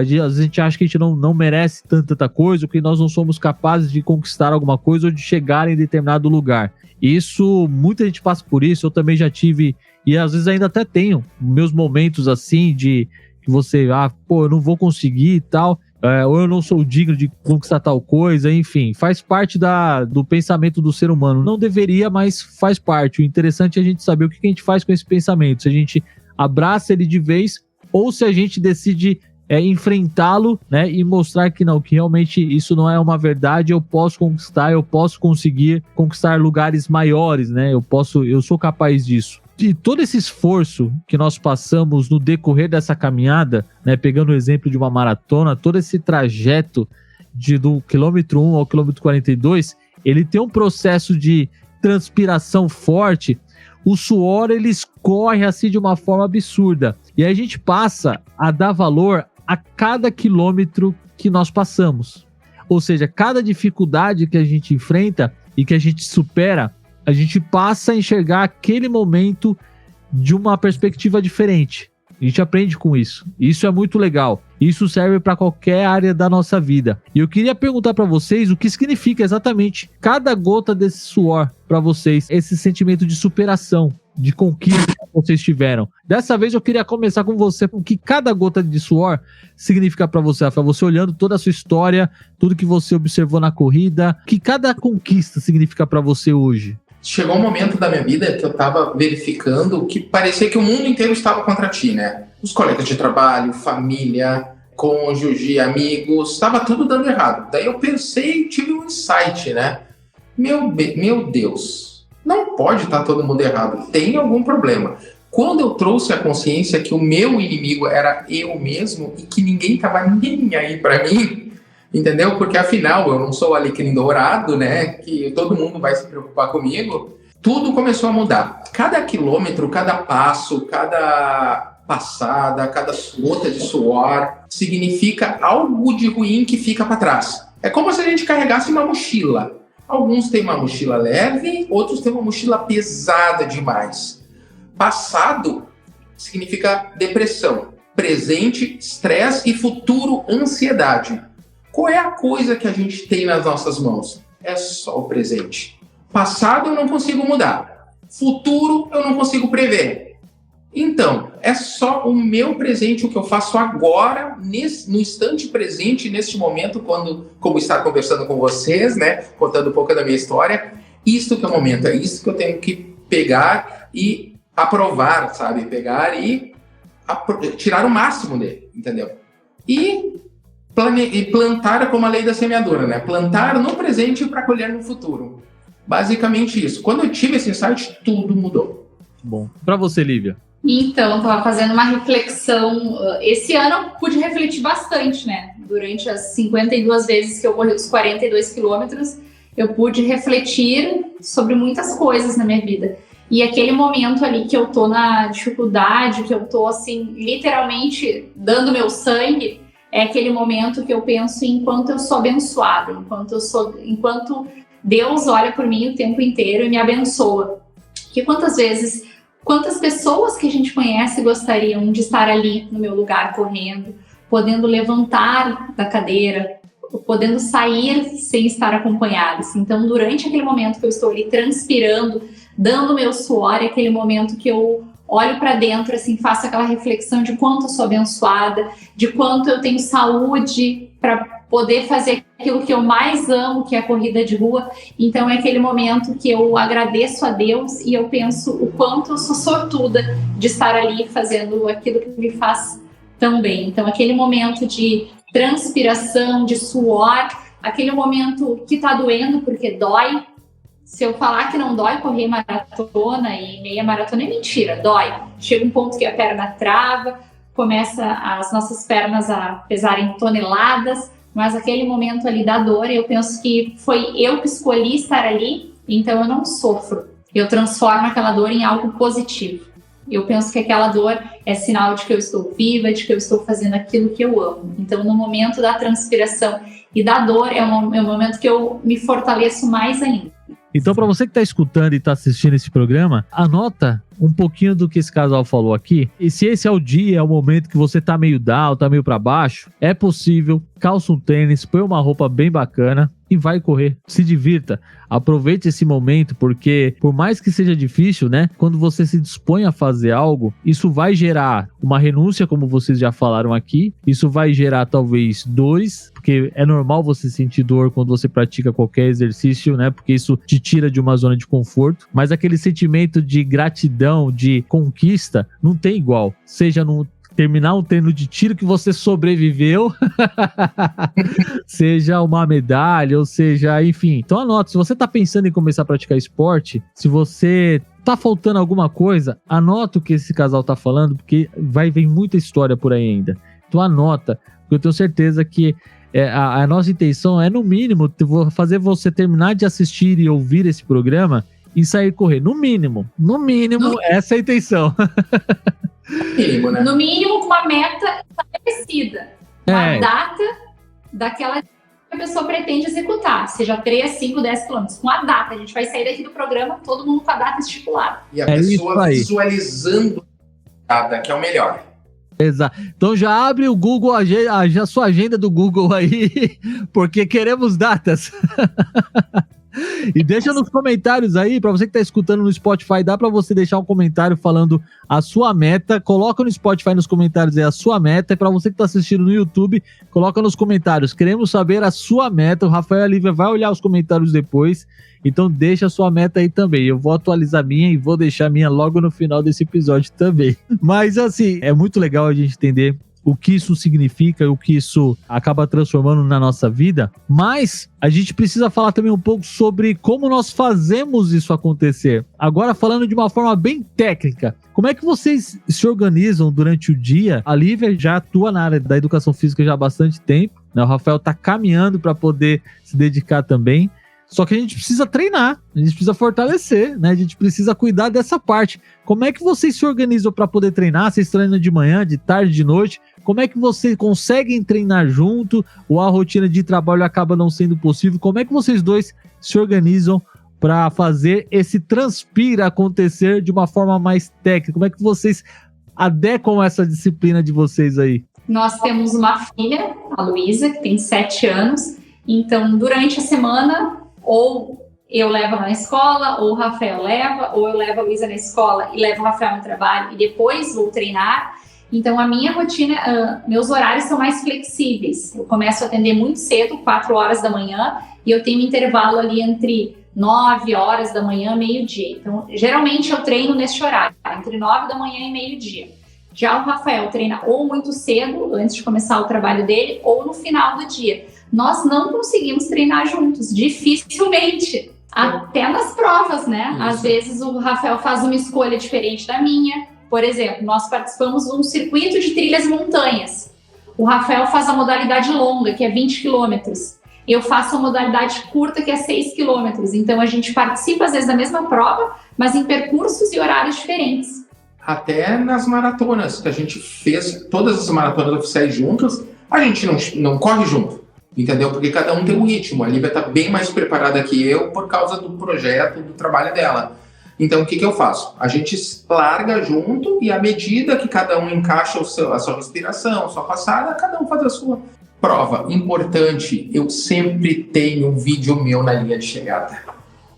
Às vezes a gente acha que a gente não merece tanta coisa, porque nós não somos capazes de conquistar alguma coisa ou de chegar em determinado lugar. Isso, muita gente passa por isso, eu também já tive, e às vezes ainda até tenho meus momentos assim, de que você, eu não vou conseguir e tal, ou eu não sou digno de conquistar tal coisa, enfim, faz parte do pensamento do ser humano. Não deveria, mas faz parte. O interessante é a gente saber o que a gente faz com esse pensamento, se a gente abraça ele de vez, ou se a gente decide enfrentá-lo, né, e mostrar que não, que realmente isso não é uma verdade, eu posso conquistar, eu posso conseguir conquistar lugares maiores, né, eu sou capaz disso. E todo esse esforço que nós passamos no decorrer dessa caminhada, né, pegando o exemplo de uma maratona, todo esse trajeto do quilômetro 1 ao quilômetro 42, ele tem um processo de transpiração forte, o suor ele escorre assim de uma forma absurda. E aí a gente passa a dar valor a cada quilômetro que nós passamos. Ou seja, cada dificuldade que a gente enfrenta e que a gente supera, a gente passa a enxergar aquele momento de uma perspectiva diferente. A gente aprende com isso. Isso é muito legal. Isso serve para qualquer área da nossa vida. E eu queria perguntar para vocês o que significa exatamente cada gota desse suor para vocês, esse sentimento de superação, de conquista que vocês tiveram. Dessa vez eu queria começar com você, o que cada gota de suor significa para você, Rafael, você olhando toda a sua história, tudo que você observou na corrida, o que cada conquista significa para você hoje? Chegou um momento da minha vida que eu estava verificando que parecia que o mundo inteiro estava contra ti, né? Os colegas de trabalho, família, cônjuge, amigos, estava tudo dando errado. Daí eu pensei, tive um insight, né? Meu Deus, não pode estar todo mundo errado, tem algum problema. Quando eu trouxe a consciência que o meu inimigo era eu mesmo e que ninguém estava nem aí para mim, entendeu? Porque afinal eu não sou alecrim dourado, né? Que todo mundo vai se preocupar comigo. Tudo começou a mudar. Cada quilômetro, cada passo, cada passada, cada gota de suor significa algo de ruim que fica para trás. É como se a gente carregasse uma mochila. Alguns têm uma mochila leve, outros têm uma mochila pesada demais. Passado significa depressão. Presente, estresse e futuro, ansiedade. Qual é a coisa que a gente tem nas nossas mãos? É só o presente. Passado eu não consigo mudar. Futuro eu não consigo prever. Então, é só o meu presente, o que eu faço agora, no instante presente, neste momento, como estar conversando com vocês, né? Contando um pouco da minha história. Isto que é o momento, é isso que eu tenho que pegar e aprovar, sabe? Pegar e tirar o máximo dele, entendeu? E plantar como a lei da semeadura, né? Plantar no presente para colher no futuro. Basicamente isso. Quando eu tive esse insight, tudo mudou. Bom. Para você, Lívia? Então, estava fazendo uma reflexão. Esse ano eu pude refletir bastante, né? Durante as 52 vezes que eu corri os 42 quilômetros, eu pude refletir sobre muitas coisas na minha vida. E aquele momento ali que eu tô na dificuldade, que eu tô, assim, literalmente dando meu sangue, é aquele momento que eu penso em quanto eu sou abençoada, enquanto Deus olha por mim o tempo inteiro e me abençoa. Que quantas pessoas que a gente conhece gostariam de estar ali no meu lugar correndo, podendo levantar da cadeira, podendo sair sem estar acompanhados. Então, durante aquele momento que eu estou ali transpirando, dando meu suor, é aquele momento que eu olho para dentro, assim, faço aquela reflexão de quanto eu sou abençoada, de quanto eu tenho saúde para poder fazer aquilo que eu mais amo, que é a corrida de rua. Então é aquele momento que eu agradeço a Deus e eu penso o quanto eu sou sortuda de estar ali fazendo aquilo que me faz tão bem. Então aquele momento de transpiração, de suor, aquele momento que tá doendo porque dói. Se eu falar que não dói correr maratona e meia maratona, é mentira, dói. Chega um ponto que a perna trava, começa as nossas pernas a pesarem toneladas, mas aquele momento ali da dor, eu penso que foi eu que escolhi estar ali, então eu não sofro. eu transformo aquela dor em algo positivo. Eu penso que aquela dor é sinal de que eu estou viva, de que eu estou fazendo aquilo que eu amo. Então, no momento da transpiração e da dor, é um momento que eu me fortaleço mais ainda. Então, para você que está escutando e está assistindo esse programa, anota um pouquinho do que esse casal falou aqui. E se esse é o dia, é o momento que você tá meio down, tá meio para baixo, é possível, calça um tênis, põe uma roupa bem bacana e vai correr. Se divirta. Aproveite esse momento, porque por mais que seja difícil, né? Quando você se dispõe a fazer algo, isso vai gerar uma renúncia, como vocês já falaram aqui. Isso vai gerar talvez dores, porque é normal você sentir dor quando você pratica qualquer exercício, né? Porque isso te tira de uma zona de conforto. Mas aquele sentimento de gratidão, de conquista, não tem igual. Seja no terminar um treino de tiro que você sobreviveu, seja uma medalha, ou seja, enfim. Então anota, se você tá pensando em começar a praticar esporte, se você tá faltando alguma coisa, anota o que esse casal tá falando, porque vai vir muita história por aí ainda. Então anota, porque eu tenho certeza que a nossa intenção é, no mínimo, fazer você terminar de assistir e ouvir esse programa e sair correr. No mínimo, essa é a intenção. Mínimo, né? No mínimo, com uma meta estabelecida. Uma data daquela que a pessoa pretende executar. Seja 3, 5, 10 quilômetros. Com a data. A gente vai sair daqui do programa, todo mundo com a data estipulada. E a pessoa visualizando a data, que é o melhor. Exato. Então já abre o Google, a sua agenda do Google aí, porque queremos datas. E deixa nos comentários aí, pra você que tá escutando no Spotify, dá pra você deixar um comentário falando a sua meta. Coloca no Spotify nos comentários aí a sua meta. E pra você que tá assistindo no YouTube, coloca nos comentários. Queremos saber a sua meta. O Rafael e a Lívia vai olhar os comentários depois. Então deixa a sua meta aí também. Eu vou atualizar a minha e vou deixar a minha logo no final desse episódio também. Mas assim, é muito legal a gente entender o que isso significa, o que isso acaba transformando na nossa vida, mas a gente precisa falar também um pouco sobre como nós fazemos isso acontecer. Agora falando de uma forma bem técnica, como é que vocês se organizam durante o dia? A Lívia já atua na área da educação física já há bastante tempo, né? O Rafael está caminhando para poder se dedicar também. Só que a gente precisa treinar, a gente precisa fortalecer, né? A gente precisa cuidar dessa parte. Como é que vocês se organizam para poder treinar? Vocês treinam de manhã, de tarde, de noite? Como é que vocês conseguem treinar junto? Ou a rotina de trabalho acaba não sendo possível? Como é que vocês dois se organizam para fazer esse transpira acontecer de uma forma mais técnica? Como é que vocês adequam essa disciplina de vocês aí? Nós temos uma filha, a Luísa, que tem 7 anos. Então, durante a semana, ou eu levo ela na escola, ou o Rafael leva, ou eu levo a Luísa na escola e levo o Rafael no trabalho e depois vou treinar. Então, a minha rotina, meus horários são mais flexíveis. Eu começo a atender muito cedo, 4 horas da manhã, e eu tenho um intervalo ali entre 9 horas da manhã e meio-dia. Então, geralmente eu treino nesse horário, entre 9 da manhã e meio-dia. Já o Rafael treina ou muito cedo, antes de começar o trabalho dele, ou no final do dia. Nós não conseguimos treinar juntos, dificilmente. Até nas provas, né? Isso. Às vezes o Rafael faz uma escolha diferente da minha. Por exemplo, nós participamos de um circuito de trilhas e montanhas. O Rafael faz a modalidade longa, que é 20 quilômetros. Eu faço a modalidade curta, que é 6 quilômetros. Então, a gente participa, às vezes, da mesma prova, mas em percursos e horários diferentes. Até nas maratonas, que a gente fez, todas as maratonas oficiais juntas, a gente não corre junto, entendeu? Porque cada um tem um ritmo. A Lívia está bem mais preparada que eu por causa do projeto, do trabalho dela. Então, o que eu faço? A gente larga junto e à medida que cada um encaixa a sua respiração, a sua passada, cada um faz a sua prova. Importante, eu sempre tenho um vídeo meu na linha de chegada.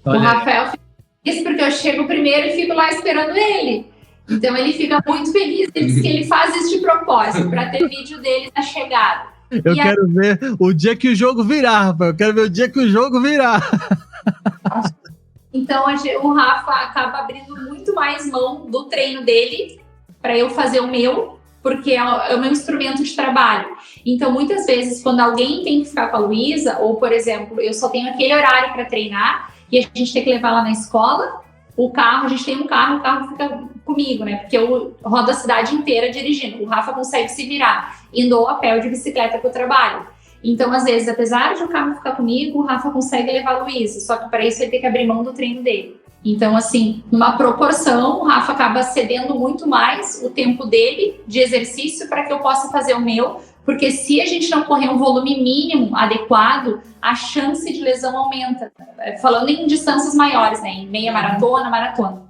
O Rafael fica feliz porque eu chego primeiro e fico lá esperando ele. Então, ele fica muito feliz. Ele diz que ele faz isso de propósito, para ter vídeo dele na chegada. Eu quero ver o dia que o jogo virar, Rafael. Eu quero ver o dia que o jogo virar. Então, o Rafa acaba abrindo muito mais mão do treino dele para eu fazer o meu, porque é o meu instrumento de trabalho. Então, muitas vezes, quando alguém tem que ficar com a Luísa, ou, por exemplo, eu só tenho aquele horário para treinar e a gente tem que levar lá na escola, a gente tem um carro, o carro fica comigo, né? Porque eu rodo a cidade inteira dirigindo. O Rafa consegue se virar, indo ou a pé ou de bicicleta para o trabalho. Então, às vezes, apesar de o carro ficar comigo, o Rafa consegue levar a Luísa. Só que para isso ele tem que abrir mão do treino dele. Então, assim, numa proporção, o Rafa acaba cedendo muito mais o tempo dele de exercício para que eu possa fazer o meu, porque se a gente não correr um volume mínimo adequado, a chance de lesão aumenta. Falando em distâncias maiores, né? Em meia maratona.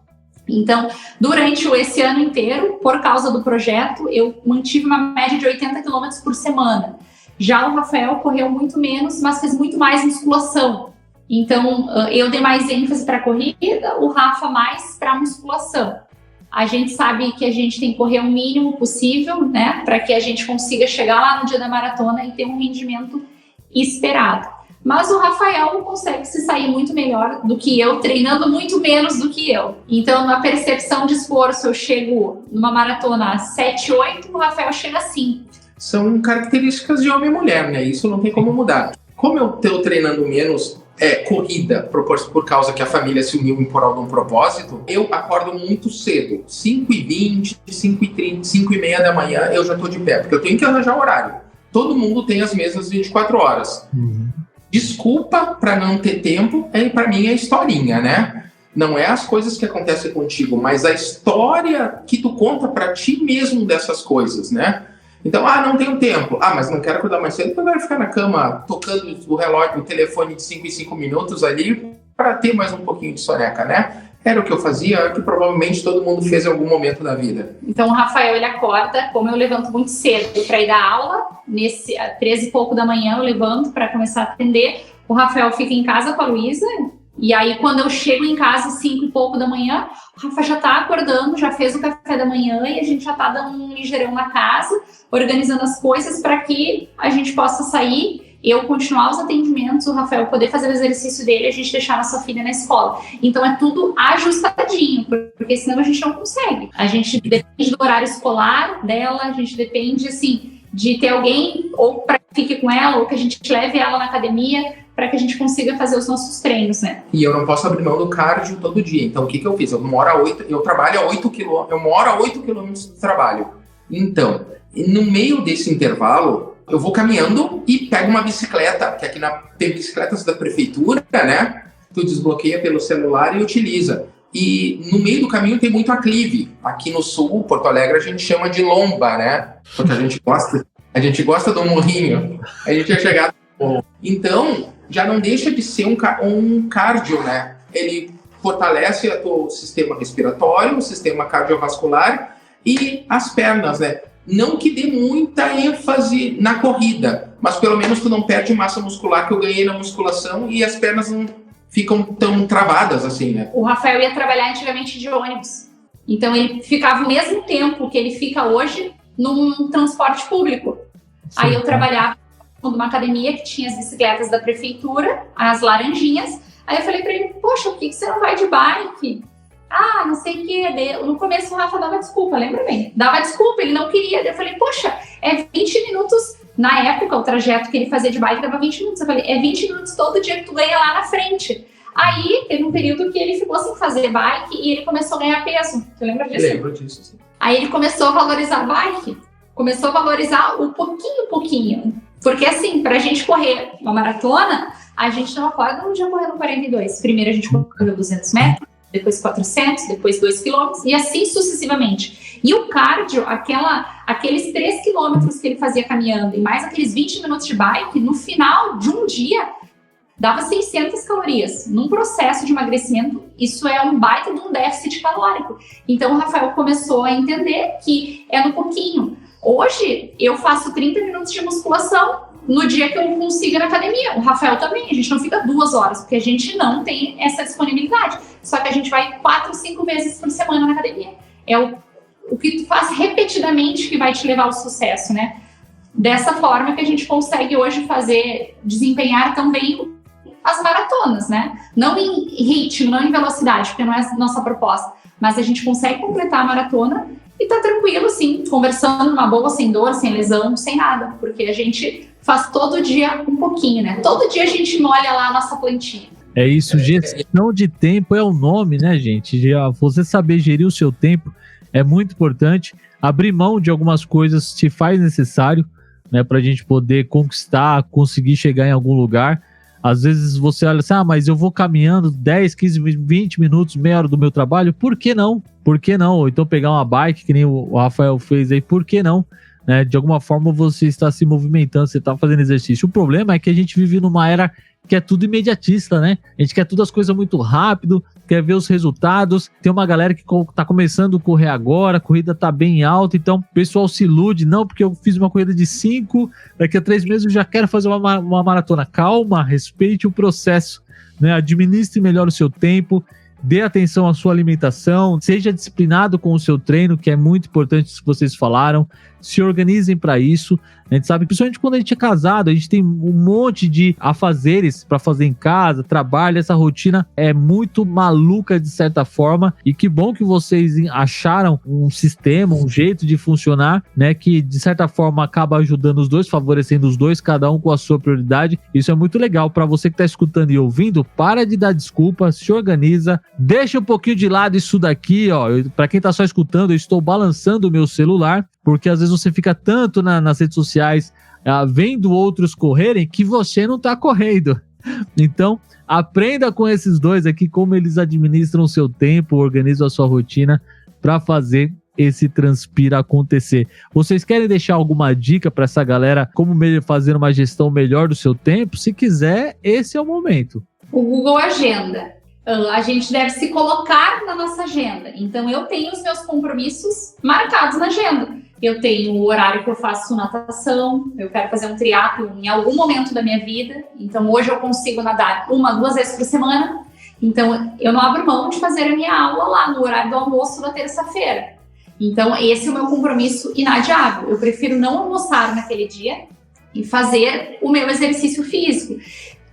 Então, durante esse ano inteiro, por causa do projeto, eu mantive uma média de 80 km por semana. Já o Rafael correu muito menos, mas fez muito mais musculação. Então, eu dei mais ênfase para a corrida, o Rafa mais para a musculação. A gente sabe que a gente tem que correr o mínimo possível, né, para que a gente consiga chegar lá no dia da maratona e ter um rendimento esperado. Mas o Rafael consegue se sair muito melhor do que eu, treinando muito menos do que eu. Então, na percepção de esforço, eu chego numa maratona a 7, 8, o Rafael chega a 5. São características de homem e mulher, né? Isso não tem como mudar. Como eu estou treinando menos corrida, por causa que a família se uniu em prol de um propósito, eu acordo muito cedo, 5h20, 5h30, 5h30 da manhã, eu já estou de pé, porque eu tenho que arranjar horário. Todo mundo tem as mesmas 24 horas. Desculpa para não ter tempo, para mim é historinha, né? Não é as coisas que acontecem contigo, mas a história que tu conta para ti mesmo dessas coisas, né? Então, não tenho tempo. Mas não quero acordar mais cedo, então eu quero ficar na cama tocando o relógio, o telefone de 5 em 5 minutos ali para ter mais um pouquinho de soneca, né? Era o que eu fazia, é o que provavelmente todo mundo fez em algum momento da vida. Então, o Rafael, ele acorda, como eu levanto muito cedo para ir dar aula, às 13 e pouco da manhã eu levanto para começar a atender. O Rafael fica em casa com a Luísa, e aí quando eu chego em casa às 5 e pouco da manhã, o Rafa já está acordando, já fez o café da manhã e a gente já está dando um ligeirão na casa, organizando as coisas para que a gente possa sair, eu continuar os atendimentos, o Rafael poder fazer o exercício dele e a gente deixar a nossa filha na escola. Então é tudo ajustadinho, porque senão a gente não consegue. A gente depende do horário escolar dela, a gente depende, assim, de ter alguém ou para que fique com ela, ou que a gente leve ela na academia, para que a gente consiga fazer os nossos treinos, né? E eu não posso abrir mão do cardio todo dia. Então, o que eu fiz? Eu trabalho a 8 km, eu moro a 8 km do trabalho. Então, no meio desse intervalo, eu vou caminhando e pego uma bicicleta, que aqui tem bicicletas da prefeitura, né? Tu desbloqueia pelo celular e utiliza. E no meio do caminho tem muito aclive. Aqui no sul, Porto Alegre, a gente chama de lomba, né? Porque a gente gosta do morrinho. A gente é chegado no morro. Então, já não deixa de ser um cardio, né? Ele fortalece o sistema respiratório, o sistema cardiovascular e as pernas, né? Não que dê muita ênfase na corrida, mas pelo menos tu não perde massa muscular que eu ganhei na musculação e as pernas não ficam tão travadas assim, né? O Rafael ia trabalhar antigamente de ônibus. Então ele ficava o mesmo tempo que ele fica hoje num transporte público. Sim. Aí eu trabalhava numa academia que tinha as bicicletas da prefeitura, as laranjinhas. Aí eu falei pra ele, poxa, por que você não vai de bike? Não sei o quê. No começo o Rafa dava desculpa, lembra bem? Dava desculpa, ele não queria. Eu falei, poxa, é 20 minutos. Na época, o trajeto que ele fazia de bike dava 20 minutos. Eu falei, é 20 minutos todo dia que tu ganha lá na frente. Aí, teve um período que ele ficou sem fazer bike e ele começou a ganhar peso. Você lembra disso? Lembro disso, sim. Aí ele começou a valorizar a bike. Começou a valorizar o pouquinho. Porque assim, pra gente correr uma maratona, a gente não acorda um dia correndo 42. Primeiro a gente correu 200 metros, depois 400, depois 2 quilômetros, e assim sucessivamente. E o cardio, aqueles 3 quilômetros que ele fazia caminhando, e mais aqueles 20 minutos de bike, no final de um dia, dava 600 calorias. Num processo de emagrecimento, isso é um baita de um déficit calórico. Então o Rafael começou a entender que é no pouquinho. Hoje, eu faço 30 minutos de musculação no dia que eu consigo ir na academia. O Rafael também, a gente não fica 2 horas, porque a gente não tem essa disponibilidade. Só que a gente vai 4, 5 vezes por semana na academia. É o que tu faz repetidamente que vai te levar ao sucesso, né? Dessa forma que a gente consegue hoje desempenhar também as maratonas, né? Não em ritmo, não em velocidade, porque não é a nossa proposta. Mas a gente consegue completar a maratona e tá tranquilo, assim, conversando numa boa, sem dor, sem lesão, sem nada. Porque a gente faz todo dia um pouquinho, né? Todo dia a gente molha lá a nossa plantinha. É isso, gestão de tempo é o nome, né, gente? Você saber gerir o seu tempo é muito importante. Abrir mão de algumas coisas se faz necessário, né, pra gente poder conquistar, conseguir chegar em algum lugar. Às vezes você olha assim, mas eu vou caminhando 10, 15, 20 minutos, meia hora do meu trabalho, por que não? Por que não? Ou então pegar uma bike, que nem o Rafael fez aí, por que não? Né? De alguma forma você está se movimentando, você está fazendo exercício. O problema é que a gente vive numa era que é tudo imediatista, né? A gente quer tudo as coisas muito rápido, quer ver os resultados. Tem uma galera que tá começando a correr agora, a corrida tá bem alta, então o pessoal se ilude, não, porque eu fiz uma corrida de 5, daqui a 3 meses eu já quero fazer uma maratona. Calma, respeite o processo, né? Administre melhor o seu tempo, dê atenção à sua alimentação, seja disciplinado com o seu treino, que é muito importante, isso que vocês falaram, se organizem para isso. A gente sabe, principalmente quando a gente é casado, a gente tem um monte de afazeres para fazer em casa, trabalho, essa rotina é muito maluca de certa forma, e que bom que vocês acharam um sistema, um jeito de funcionar, né, que de certa forma acaba ajudando os dois, favorecendo os dois, cada um com a sua prioridade. Isso é muito legal. Para você que está escutando e ouvindo, para de dar desculpa, se organiza, deixa um pouquinho de lado isso daqui, ó. Para quem está só escutando, eu estou balançando o meu celular, porque às vezes você fica tanto nas redes sociais vendo outros correrem que você não está correndo. Então, aprenda com esses dois aqui como eles administram o seu tempo, organizam a sua rotina para fazer esse Transpira acontecer. Vocês querem deixar alguma dica para essa galera como fazer uma gestão melhor do seu tempo? Se quiser, esse é o momento. O Google Agenda. A gente deve se colocar na nossa agenda. Então, eu tenho os meus compromissos marcados na agenda. Eu tenho o horário que eu faço natação, eu quero fazer um triatlo em algum momento da minha vida. Então, hoje eu consigo nadar 1, 2 vezes por semana. Então, eu não abro mão de fazer a minha aula lá no horário do almoço na terça-feira. Então, esse é o meu compromisso inadiável. Eu prefiro não almoçar naquele dia e fazer o meu exercício físico.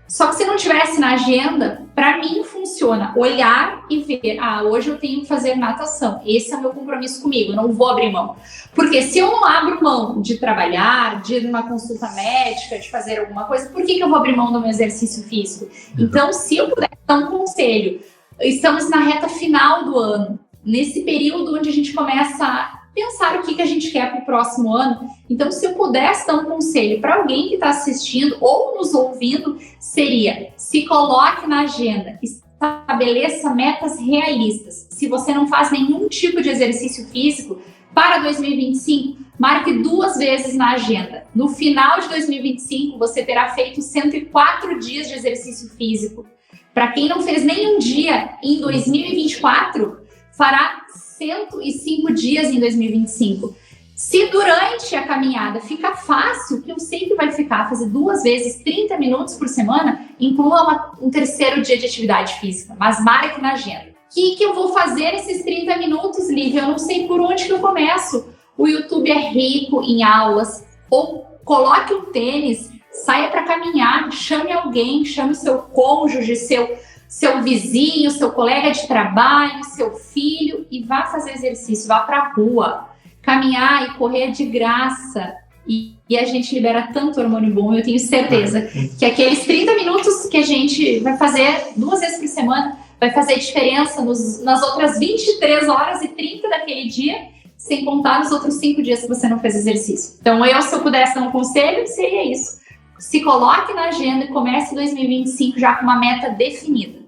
Só que se não tivesse na agenda, para mim funciona olhar e ver, hoje eu tenho que fazer natação, esse é o meu compromisso comigo, eu não vou abrir mão. Porque se eu não abro mão de trabalhar, de ir numa consulta médica, de fazer alguma coisa, por que eu vou abrir mão do meu exercício físico? Então, se eu puder dar um conselho, estamos na reta final do ano, nesse período onde a gente começa a pensar o que a gente quer para o próximo ano. Então, se eu pudesse dar um conselho para alguém que está assistindo ou nos ouvindo, seria: se coloque na agenda, estabeleça metas realistas. Se você não faz nenhum tipo de exercício físico, para 2025, marque 2 vezes na agenda. No final de 2025, você terá feito 104 dias de exercício físico. Para quem não fez nenhum dia em 2024, fará 105 dias em 2025. Se durante a caminhada fica fácil, que eu sei que vai ficar, fazer 2 vezes 30 minutos por semana, inclua um 3º dia de atividade física, mas marque na agenda. O que eu vou fazer nesses 30 minutos, Lívia? Eu não sei por onde que eu começo. O YouTube é rico em aulas. Ou coloque um tênis, saia para caminhar, chame alguém, chame seu cônjuge, seu vizinho, seu colega de trabalho, seu filho, e vá fazer exercício, vá para a rua. Caminhar e correr de graça. E a gente libera tanto hormônio bom, eu tenho certeza que aqueles 30 minutos que a gente vai fazer 2 vezes por semana vai fazer diferença nas outras 23 horas e 30 daquele dia, sem contar nos outros 5 dias que você não fez exercício. Então, se eu pudesse dar um conselho, seria isso. Se coloque na agenda e comece 2025 já com uma meta definida.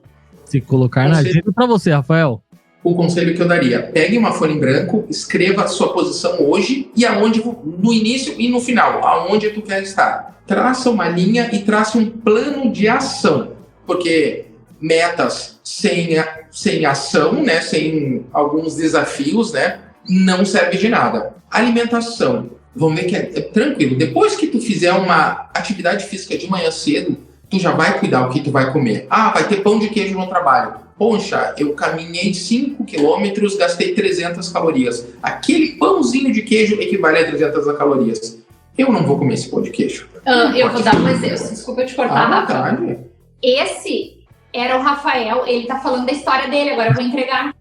Se colocar na agenda para você, Rafael. O conselho que eu daria: pegue uma folha em branco, escreva a sua posição hoje e aonde, no início e no final, aonde tu quer estar. Traça uma linha e traça um plano de ação, porque metas sem ação, né, sem alguns desafios, né, não serve de nada. Alimentação, vamos ver que é tranquilo. Depois que tu fizer uma atividade física de manhã cedo, tu já vai cuidar o que tu vai comer. Vai ter pão de queijo no trabalho. Poxa, eu caminhei 5 quilômetros, gastei 300 calorias. Aquele pãozinho de queijo equivale a 300 calorias. Eu não vou comer esse pão de queijo. Eu vou dar um exemplo. Desculpa eu te cortar, Rafa. Esse era o Rafael. Ele tá falando da história dele. Agora eu vou entregar.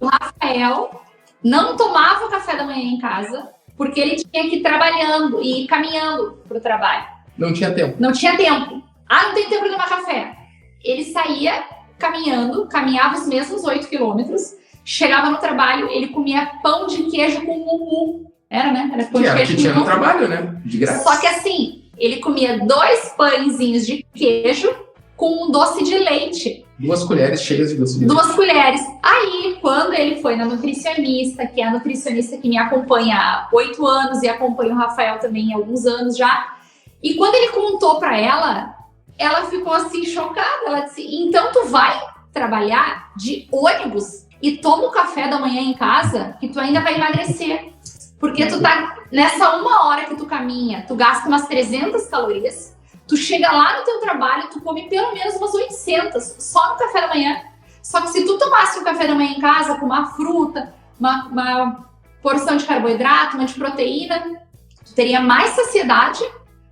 O Rafael não tomava o café da manhã em casa porque ele tinha que ir trabalhando e ir caminhando pro trabalho. Não tinha tempo. Não tinha tempo. Não tem tempo de tomar café. Ele saía caminhando, caminhava os mesmos 8 quilômetros, chegava no trabalho, ele comia pão de queijo com mumu. Era, né? Era pão de queijo que tinha no trabalho, né? De graça. Só que assim, ele comia 2 pãezinhos de queijo com um doce de leite. 2 colheres cheias de doce de leite. 2 colheres. Aí, quando ele foi na nutricionista, que é a nutricionista que me acompanha há 8 anos e acompanha o Rafael também há alguns anos já, e quando ele contou para ela ficou assim chocada. Ela disse: então tu vai trabalhar de ônibus e toma o café da manhã em casa que tu ainda vai emagrecer. Porque tu tá nessa 1 hora que tu caminha, tu gasta umas 300 calorias, tu chega lá no teu trabalho, tu come pelo menos umas 800 só no café da manhã. Só que se tu tomasse um café da manhã em casa com uma fruta, uma porção de carboidrato, uma de proteína, tu teria mais saciedade,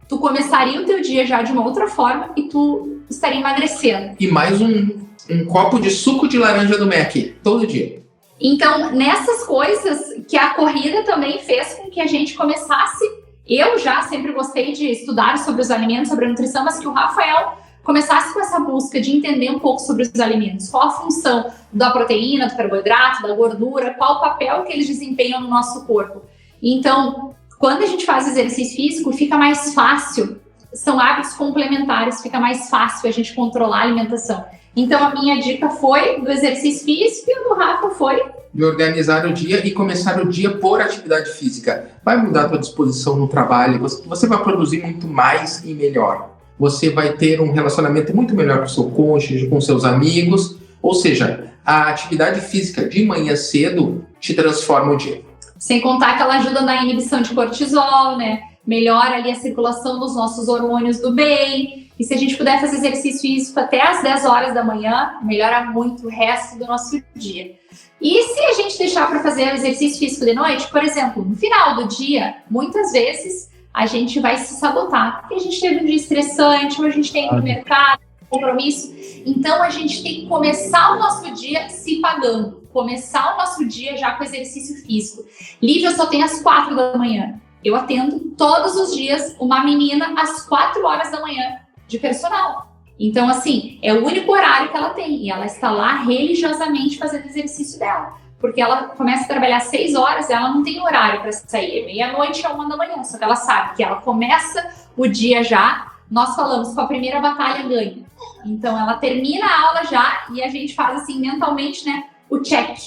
tu começaria o teu dia já de uma outra forma e tu estaria emagrecendo. E mais um copo de suco de laranja do Mac, todo dia. Então, nessas coisas que a corrida também fez com que a gente começasse. Eu já sempre gostei de estudar sobre os alimentos, sobre a nutrição, mas que o Rafael começasse com essa busca de entender um pouco sobre os alimentos. Qual a função da proteína, do carboidrato, da gordura, qual o papel que eles desempenham no nosso corpo. Então, quando a gente faz exercício físico, fica mais fácil. São hábitos complementares, fica mais fácil a gente controlar a alimentação. Então, a minha dica foi do exercício físico e o do Rafa foi de organizar o dia e começar o dia por atividade física. Vai mudar a tua disposição no trabalho, você vai produzir muito mais e melhor. Você vai ter um relacionamento muito melhor com o seu cônjuge, com seus amigos. Ou seja, a atividade física de manhã cedo te transforma o dia. Sem contar que ela ajuda na inibição de cortisol, né? Melhora ali a circulação dos nossos hormônios do bem. E se a gente puder fazer exercício físico até às 10 horas da manhã, melhora muito o resto do nosso dia. E se a gente deixar para fazer o exercício físico de noite, por exemplo, no final do dia, muitas vezes a gente vai se sabotar. Porque a gente teve um dia estressante, ou a gente tem que ir no mercado, compromisso. Então a gente tem que começar o nosso dia se pagando. Começar o nosso dia já com exercício físico. Lívia, eu só tenho às 4 da manhã. Eu atendo todos os dias uma menina às 4 horas da manhã de personal. Então, assim, é o único horário que ela tem. E ela está lá religiosamente fazendo exercício dela. Porque ela começa a trabalhar às 6 horas, ela não tem horário para sair. Meia-noite a 1 da manhã. Só que ela sabe que ela começa o dia já. Nós falamos com a primeira batalha ganha. Então, ela termina a aula já e a gente faz assim mentalmente, né, o check.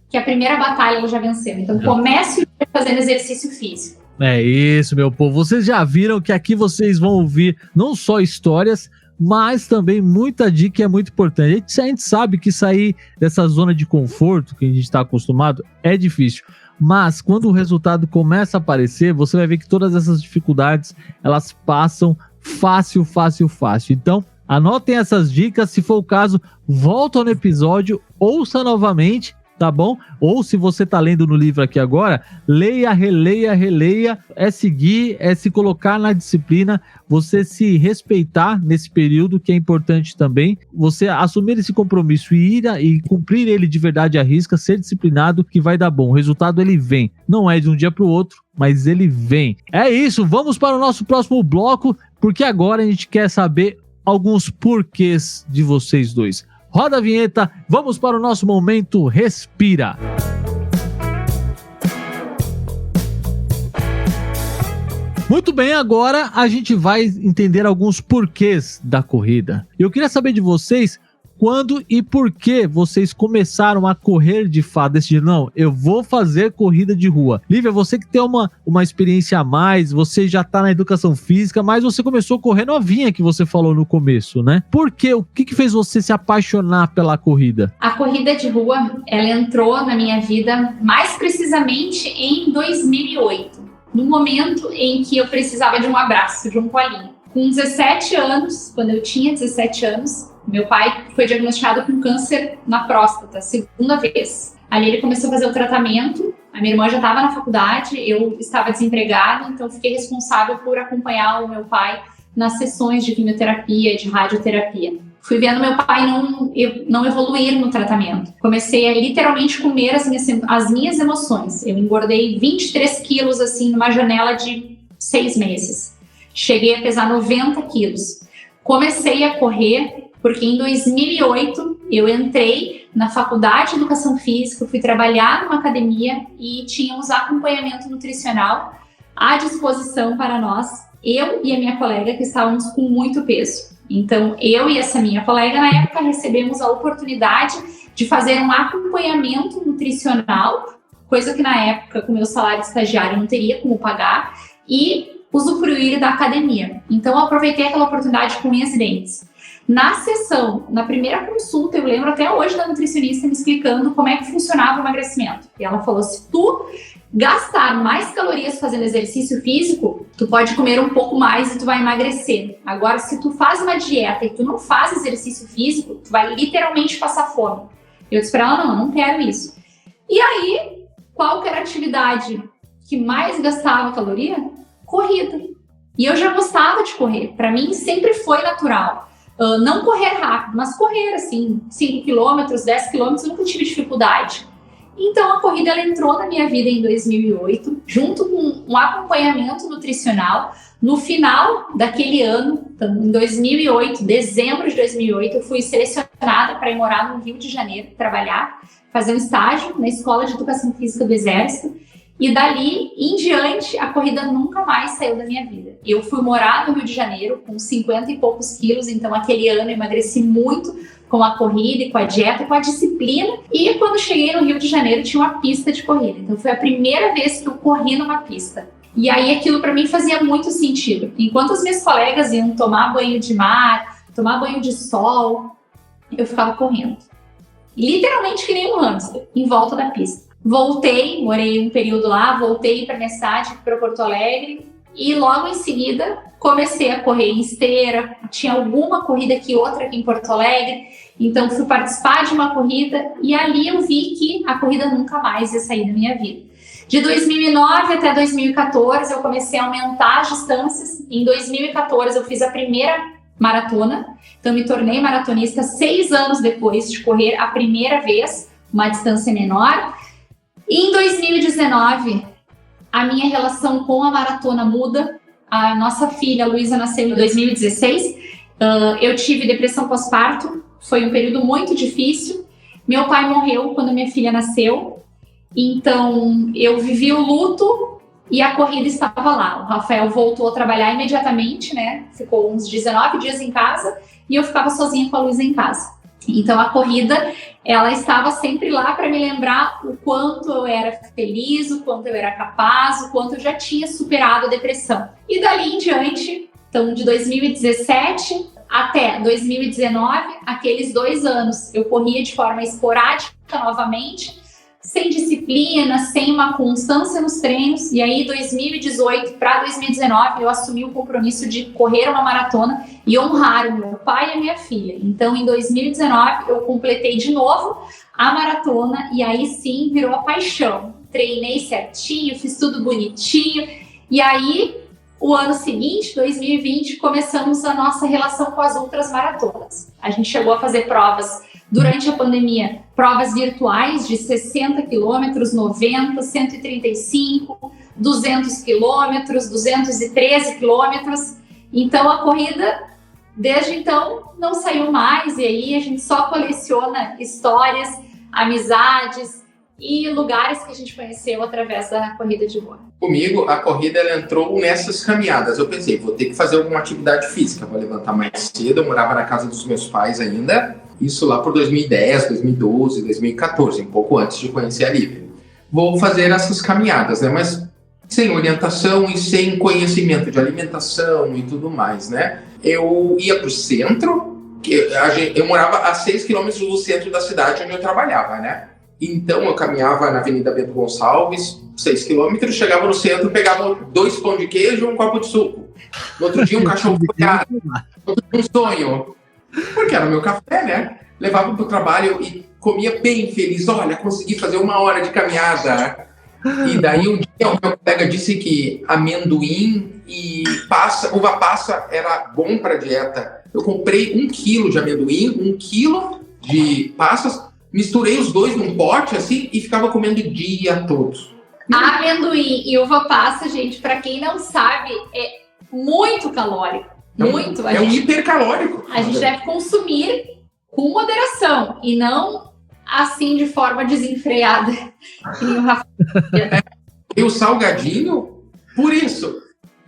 Que a primeira batalha ela já venceu. Então, comece o dia fazendo exercício físico. É isso, meu povo. Vocês já viram que aqui vocês vão ouvir não só histórias, mas também muita dica que é muito importante. A gente sabe que sair dessa zona de conforto que a gente está acostumado é difícil. Mas quando o resultado começa a aparecer, você vai ver que todas essas dificuldades, elas passam fácil. Então, anotem essas dicas. Se for o caso, volta no episódio, ouça novamente, tá bom? Ou se você tá lendo no livro aqui agora, leia, releia, é seguir, é se colocar na disciplina, você se respeitar nesse período, que é importante também, você assumir esse compromisso e ir e cumprir ele de verdade à risca, ser disciplinado, que vai dar bom. O resultado ele vem, não é de um dia para o outro, mas ele vem. É isso, vamos para o nosso próximo bloco, porque agora a gente quer saber alguns porquês de vocês dois. Roda a vinheta, vamos para o nosso momento Respira. Muito bem, agora a gente vai entender alguns porquês da corrida. Eu queria saber de vocês quando e por que vocês começaram a correr de fato, decidiram, não, eu vou fazer corrida de rua. Lívia, você que tem uma experiência a mais, você já tá na educação física, mas você começou a correr novinha, que você falou no começo, né? Por quê? O que fez você se apaixonar pela corrida? A corrida de rua, ela entrou na minha vida mais precisamente em 2008, no momento em que eu precisava de um abraço, de um colinho. Com 17 anos, quando eu tinha 17 anos, meu pai foi diagnosticado com câncer na próstata, segunda vez. Ali ele começou a fazer o tratamento, a minha irmã já estava na faculdade, eu estava desempregada, então eu fiquei responsável por acompanhar o meu pai nas sessões de quimioterapia, de radioterapia. Fui vendo meu pai não evoluir no tratamento. Comecei a literalmente comer as minhas emoções. Eu engordei 23 quilos assim numa janela de 6 meses. Cheguei a pesar 90 quilos. Comecei a correr porque em 2008 eu entrei na faculdade de educação física, fui trabalhar numa academia e tínhamos acompanhamento nutricional à disposição para nós eu e a minha colega que estávamos com muito peso. Então, eu e essa minha colega, na época, recebemos a oportunidade de fazer um acompanhamento nutricional, coisa que na época, com o meu salário de estagiário, não teria como pagar, e usufruir da academia. Então, eu aproveitei aquela oportunidade com unhas e dentes. Na sessão, na primeira consulta, eu lembro até hoje da nutricionista me explicando como é que funcionava o emagrecimento. E ela falou, se tu gastar mais calorias fazendo exercício físico, tu pode comer um pouco mais e tu vai emagrecer. Agora, se tu faz uma dieta e tu não faz exercício físico, tu vai literalmente passar fome. Eu disse pra ela, não quero isso. E aí, qual que era a atividade que mais gastava caloria? Corrida. E eu já gostava de correr. Para mim, sempre foi natural. Não correr rápido, mas correr, assim, 5 quilômetros, 10 quilômetros, eu nunca tive dificuldade. Então, a corrida ela entrou na minha vida em 2008, junto com um acompanhamento nutricional. No final daquele ano, então, em 2008, dezembro de 2008, eu fui selecionada para ir morar no Rio de Janeiro, trabalhar, fazer um estágio na Escola de Educação Física do Exército. E dali em diante, a corrida nunca mais saiu da minha vida. Eu fui morar no Rio de Janeiro com 50 e poucos quilos, então aquele ano eu emagreci muito com a corrida e com a dieta, com a disciplina. E quando cheguei no Rio de Janeiro, tinha uma pista de corrida. Então foi a primeira vez que eu corri numa pista. E aí aquilo para mim fazia muito sentido. Enquanto os meus colegas iam tomar banho de mar, tomar banho de sol, eu ficava correndo. Literalmente que nem um hamster, em volta da pista. Voltei, morei um período lá, voltei para minha cidade, para Porto Alegre, e logo em seguida comecei a correr em esteira. Tinha alguma corrida aqui, outra aqui em Porto Alegre, então fui participar de uma corrida e ali eu vi que a corrida nunca mais ia sair da minha vida. De 2009 até 2014 eu comecei a aumentar as distâncias. Em 2014 eu fiz a primeira maratona, então me tornei maratonista 6 anos depois de correr a primeira vez, uma distância menor. Em 2019, a minha relação com a maratona muda. A nossa filha, a Luísa, nasceu em 2016. Eu tive depressão pós-parto. Foi um período muito difícil. Meu pai morreu quando minha filha nasceu. Então, eu vivi o luto e a corrida estava lá. O Rafael voltou a trabalhar imediatamente, né? Ficou uns 19 dias em casa e eu ficava sozinha com a Luísa em casa. Então, a corrida, ela estava sempre lá para me lembrar o quanto eu era feliz, o quanto eu era capaz, o quanto eu já tinha superado a depressão. E dali em diante, então de 2017 até 2019, aqueles 2 anos, eu corria de forma esporádica novamente, sem disciplina, sem uma constância nos treinos. E aí, 2018 para 2019, eu assumi o compromisso de correr uma maratona e honrar o meu pai e a minha filha. Então, em 2019, eu completei de novo a maratona e aí sim virou a paixão. Treinei certinho, fiz tudo bonitinho. E aí, o ano seguinte, 2020, começamos a nossa relação com as outras maratonas. A gente chegou a fazer provas durante a pandemia, provas virtuais de 60 quilômetros, 90, 135, 200 quilômetros, 213 quilômetros. Então, a corrida, desde então, não saiu mais. E aí, a gente só coleciona histórias, amizades e lugares que a gente conheceu através da corrida de rua. Comigo, a corrida ela entrou nessas caminhadas. Eu pensei, vou ter que fazer alguma atividade física, vou levantar mais cedo. Eu morava na casa dos meus pais ainda. Isso lá por 2010, 2012, 2014, um pouco antes de conhecer a Lívia. Vou fazer essas caminhadas, né? Mas sem orientação e sem conhecimento de alimentação e tudo mais, né? Eu ia para o centro, eu morava a 6 quilômetros do centro da cidade onde eu trabalhava, né? Então eu caminhava na Avenida Bento Gonçalves, 6 quilômetros, chegava no centro, pegava 2 pão de queijo e um copo de suco. No outro dia um cachorro folhado, um sonho. Porque era o meu café, né? Levava para o trabalho e comia bem feliz. Olha, consegui fazer 1 hora de caminhada. E daí um dia o meu colega disse que amendoim e uva passa era bom para dieta. Eu comprei 1 quilo de amendoim, 1 quilo de passas, misturei os dois num pote assim e ficava comendo o dia todo. Amendoim e uva passa, gente, para quem não sabe, é muito calórico. Muito. É um hipercalórico. A gente deve consumir com moderação e não assim de forma desenfreada. E o salgadinho, por isso.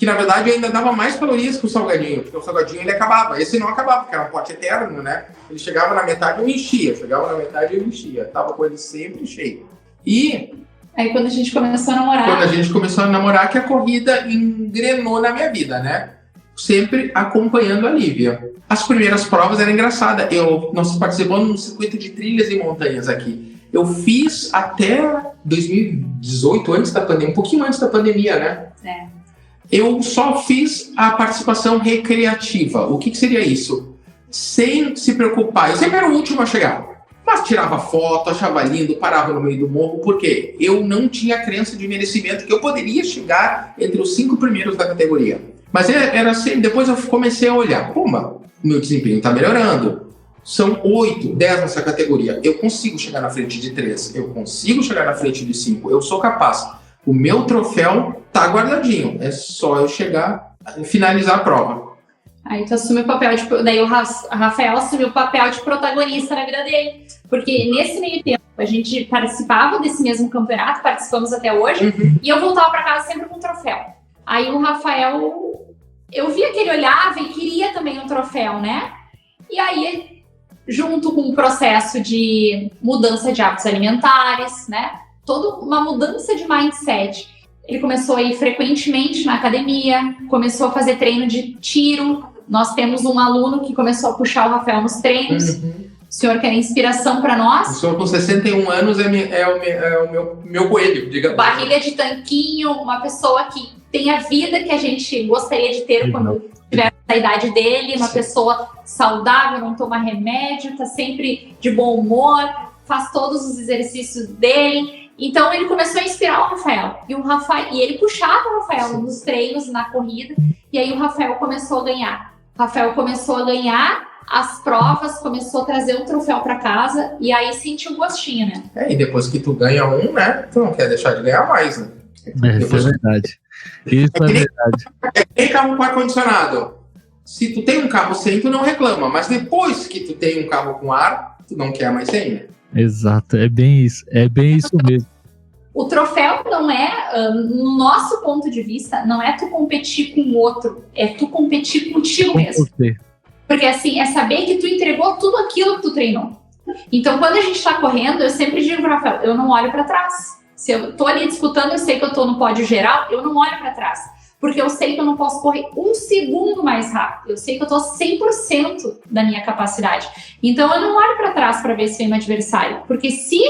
que na verdade ainda dava mais calorias que o salgadinho, porque o salgadinho ele acabava. Esse não acabava, porque era um pote eterno, né? Ele chegava na metade e eu enchia. Tava com ele sempre cheio. E aí quando a gente começou a namorar... que a corrida engrenou na minha vida, né? Sempre acompanhando a Lívia. As primeiras provas eram engraçadas. Nós participamos num circuito de trilhas e montanhas aqui. Eu fiz até 2018, antes da pandemia, um pouquinho antes da pandemia, né? É. Eu só fiz a participação recreativa. O que seria isso? Sem se preocupar. Eu sempre era o último a chegar. Mas tirava foto, achava lindo, parava no meio do morro. Por quê? Eu não tinha crença de merecimento que eu poderia chegar entre os 5 primeiros da categoria. Mas era assim, depois eu comecei a olhar. Puma, meu desempenho está melhorando. São 8, 10 nessa categoria. Eu consigo chegar na frente de 3. Eu consigo chegar na frente de 5. Eu sou capaz. O meu troféu tá guardadinho. É só eu chegar e finalizar a prova. Aí tu assumiu o papel de... Daí o Rafael assumiu o papel de protagonista na vida dele. Porque nesse meio tempo, a gente participava desse mesmo campeonato, participamos até hoje, e eu voltava para casa sempre com um troféu. Aí o Rafael... Eu via que ele olhava e queria também um troféu, né? E aí, junto com o processo de mudança de hábitos alimentares, né? Toda uma mudança de mindset. Ele começou a ir frequentemente na academia, começou a fazer treino de tiro. Nós temos um aluno que começou a puxar o Rafael nos treinos. O senhor que é inspiração para nós. O senhor com 61 anos é o meu coelho, digamos. Barriga de tanquinho, uma pessoa que tem a vida que a gente gostaria de ter quando tiver a idade dele, uma pessoa saudável, não toma remédio, tá sempre de bom humor, faz todos os exercícios dele. Então ele começou a inspirar o Rafael. E ele puxava o Rafael nos treinos, na corrida, e aí o Rafael começou a ganhar. O Rafael começou a ganhar as provas, começou a trazer um troféu para casa, e aí sentiu o gostinho, né? E depois que tu ganha um, né, tu não quer deixar de ganhar mais, né? Isso é verdade. Isso é verdade. Tem carro com ar-condicionado. Se tu tem um carro sem, tu não reclama, mas depois que tu tem um carro com ar, tu não quer mais sem, né? Exato, é bem isso mesmo. O troféu não é, no nosso ponto de vista, não é tu competir com o outro, é tu competir contigo mesmo. Você. Porque assim, é saber que tu entregou tudo aquilo que tu treinou. Então, quando a gente tá correndo, eu sempre digo pro Rafael, eu não olho para trás. Se eu tô ali disputando, eu sei que eu tô no pódio geral, eu não olho para trás. Porque eu sei que eu não posso correr um segundo mais rápido. Eu sei que eu tô 100% da minha capacidade. Então, eu não olho para trás para ver se vem meu adversário. Porque se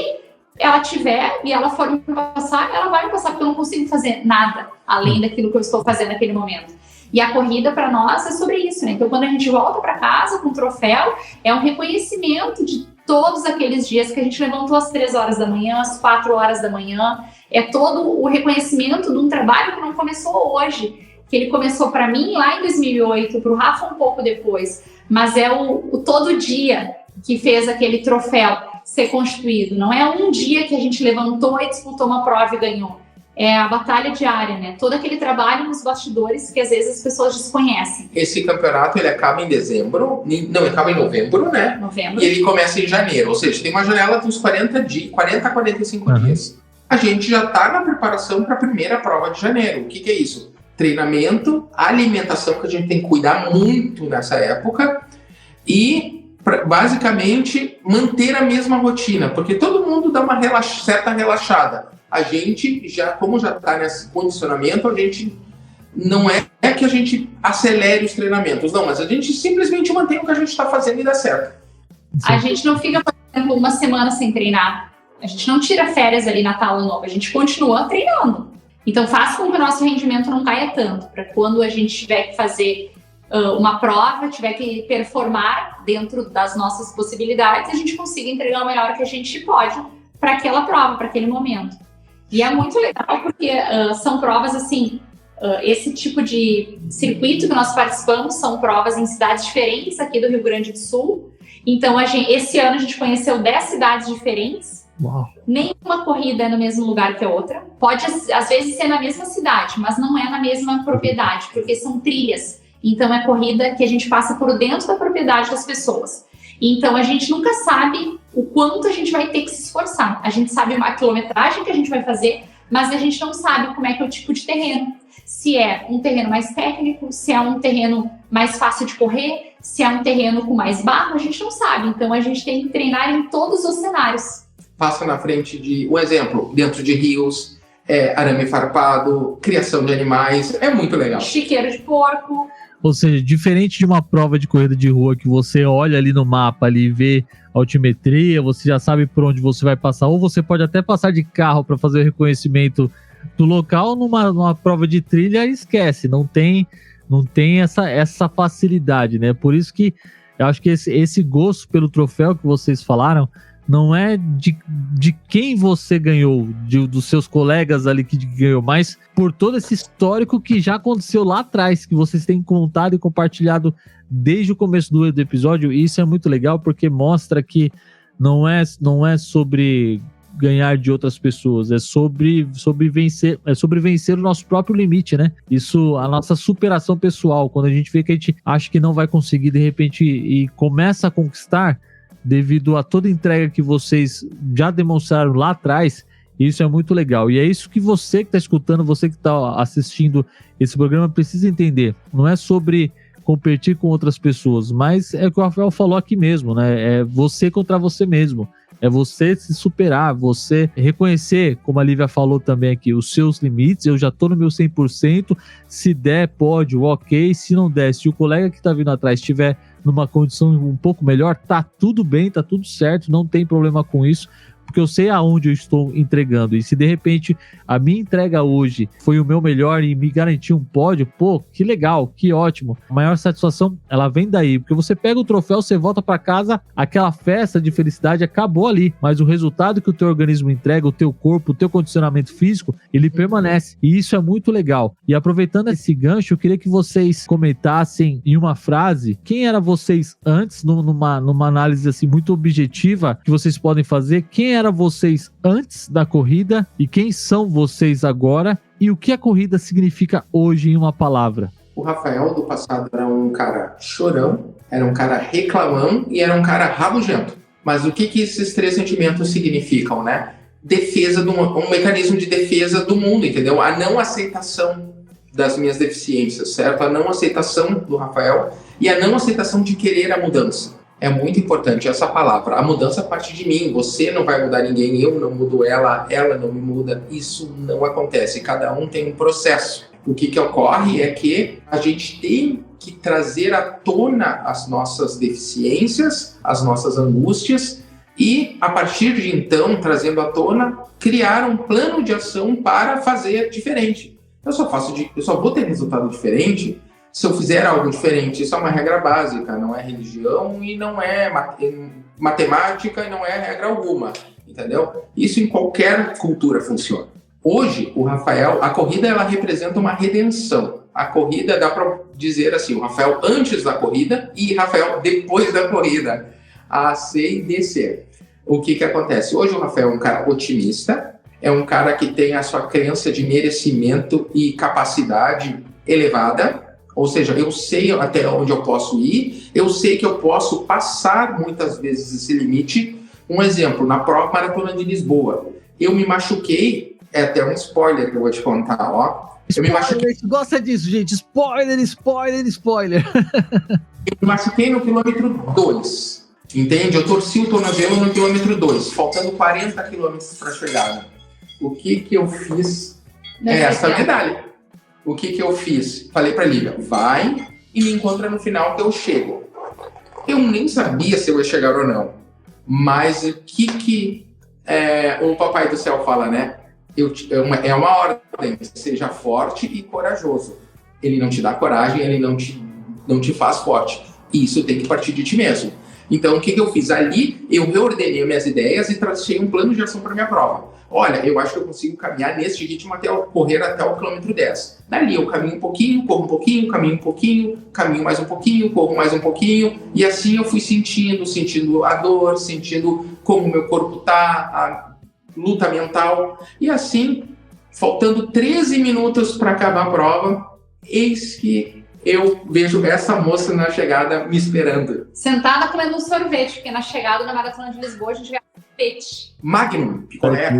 ela tiver e ela for me passar, ela vai me passar, porque eu não consigo fazer nada além daquilo que eu estou fazendo naquele momento. E a corrida para nós é sobre isso, né? Então, quando a gente volta para casa com um troféu, é um reconhecimento de todos aqueles dias que a gente levantou às 3 horas da manhã, às 4 horas da manhã. É todo o reconhecimento de um trabalho que não começou hoje, que ele começou para mim lá em 2008, para o Rafa um pouco depois. Mas é o todo dia que fez aquele troféu ser constituído. Não é um dia que a gente levantou e disputou uma prova e ganhou. É a batalha diária, né? Todo aquele trabalho nos bastidores que às vezes as pessoas desconhecem. Esse campeonato, ele acaba em dezembro, não, ele acaba em novembro, né? Novembro. E ele começa em janeiro, ou seja, tem uma janela de uns 40 a 45 dias. A gente já está na preparação para a primeira prova de janeiro. O que é isso? Treinamento, alimentação, que a gente tem que cuidar muito nessa época, e basicamente manter a mesma rotina, porque todo mundo dá uma certa relaxada. A gente, como já está nesse condicionamento, a gente não é que a gente acelere os treinamentos, não, mas a gente simplesmente mantém o que a gente está fazendo e dá certo. A gente não fica, por exemplo, uma semana sem treinar. A gente não tira férias ali Natal e Novo, a gente continua treinando. Então faz com que o nosso rendimento não caia tanto, para quando a gente tiver que fazer uma prova, tiver que performar dentro das nossas possibilidades, a gente consiga entregar o melhor que a gente pode para aquela prova, para aquele momento. E é muito legal porque são provas assim, esse tipo de circuito que nós participamos são provas em cidades diferentes aqui do Rio Grande do Sul. Então, esse ano a gente conheceu 10 cidades diferentes. Uau. Nenhuma corrida é no mesmo lugar que a outra. Pode, às vezes, ser na mesma cidade, mas não é na mesma propriedade, porque são trilhas. Então, é corrida que a gente passa por dentro da propriedade das pessoas. Então, a gente nunca sabe o quanto a gente vai ter que se esforçar. A gente sabe a quilometragem que a gente vai fazer, mas a gente não sabe como é que é o tipo de terreno. Se é um terreno mais técnico, se é um terreno mais fácil de correr, se é um terreno com mais barro, a gente não sabe. Então a gente tem que treinar em todos os cenários. Passa na frente de, um exemplo, dentro de rios, arame farpado, criação de animais, é muito legal. Chiqueiro de porco. Ou seja, diferente de uma prova de corrida de rua que você olha ali no mapa ali e vê altimetria, você já sabe por onde você vai passar, ou você pode até passar de carro para fazer o reconhecimento do local. Numa prova de trilha, esquece, não tem essa facilidade, né? Por isso que eu acho que esse gosto pelo troféu que vocês falaram não é de quem você ganhou, dos seus colegas ali que ganhou, mas por todo esse histórico que já aconteceu lá atrás, que vocês têm contado e compartilhado desde o começo do episódio. E isso é muito legal, porque mostra que não é sobre ganhar de outras pessoas, é sobre vencer o nosso próprio limite, né? Isso, a nossa superação pessoal, quando a gente vê que a gente acha que não vai conseguir, de repente, e começa a conquistar, devido a toda a entrega que vocês já demonstraram lá atrás. Isso é muito legal. E é isso que você que está escutando, você que está assistindo esse programa precisa entender. Não é sobre competir com outras pessoas, mas é o que o Rafael falou aqui mesmo, né? É você contra você mesmo. É você se superar, você reconhecer, como a Lívia falou também aqui, os seus limites. Eu já estou no meu 100%, se der, pode, ok. Se não der, se o colega que está vindo atrás estiver numa condição um pouco melhor, tá tudo bem, tá tudo certo, não tem problema com isso, porque eu sei aonde eu estou entregando. E se de repente a minha entrega hoje foi o meu melhor e me garantiu um pódio, pô, que legal, que ótimo. A maior satisfação, ela vem daí, porque você pega o troféu, você volta para casa, aquela festa de felicidade acabou ali, mas o resultado que o teu organismo entrega, o teu corpo, o teu condicionamento físico, ele permanece, e isso é muito legal. E aproveitando esse gancho, eu queria que vocês comentassem em uma frase, quem era vocês antes, numa análise assim muito objetiva que vocês podem fazer, quem era vocês antes da corrida e quem são vocês agora, e o que a corrida significa hoje em uma palavra? O Rafael do passado era um cara chorão, era um cara reclamão e era um cara rabugento. Mas o que esses três sentimentos significam, né? Um mecanismo de defesa do mundo, entendeu? A não aceitação das minhas deficiências, certo? A não aceitação do Rafael e a não aceitação de querer a mudança. É muito importante essa palavra. A mudança parte de mim. Você não vai mudar ninguém, eu não mudo ela não me muda. Isso não acontece. Cada um tem um processo. O que ocorre é que a gente tem que trazer à tona as nossas deficiências, as nossas angústias e, a partir de então, trazendo à tona, criar um plano de ação para fazer diferente. Eu só vou ter resultado diferente se eu fizer algo diferente. Isso é uma regra básica, não é religião e não é matemática e não é regra alguma, entendeu? Isso em qualquer cultura funciona. Hoje, o Rafael, a corrida, ela representa uma redenção. A corrida, dá para dizer assim, o Rafael antes da corrida e Rafael depois da corrida. A, C e D, C. O que acontece? Hoje o Rafael é um cara otimista, é um cara que tem a sua crença de merecimento e capacidade elevada. Ou seja, eu sei até onde eu posso ir, eu sei que eu posso passar muitas vezes esse limite. Um exemplo, na própria Maratona de Lisboa, eu me machuquei, é até um spoiler que eu vou te contar, ó. Eu me machuquei. A gente gosta disso, gente, spoiler. Eu me machuquei no quilômetro 2, entende? Eu torci o tornozelo no quilômetro 2, faltando 40 quilômetros para a chegada. O que eu fiz é essa medalha. O que eu fiz? Falei pra Lívia, vai e me encontra no final que eu chego. Eu nem sabia se eu ia chegar ou não. Mas o que o Papai do Céu fala, né? É uma ordem, seja forte e corajoso. Ele não te dá coragem, ele não te faz forte. Isso tem que partir de ti mesmo. Então, o que eu fiz? Ali, eu reordenei minhas ideias e tracei um plano de ação para minha prova. Olha, eu acho que eu consigo caminhar nesse ritmo correr até o quilômetro 10. Dali eu caminho um pouquinho, corro um pouquinho, caminho um pouquinho, caminho mais um pouquinho, corro mais um pouquinho. E assim eu fui sentindo a dor, sentindo como o meu corpo tá, a luta mental. E assim, faltando 13 minutos para acabar a prova, eis que eu vejo essa moça na chegada me esperando. Sentada comendo um sorvete, porque na chegada da Maratona de Lisboa a gente ganha sorvete. Magnum, picolé.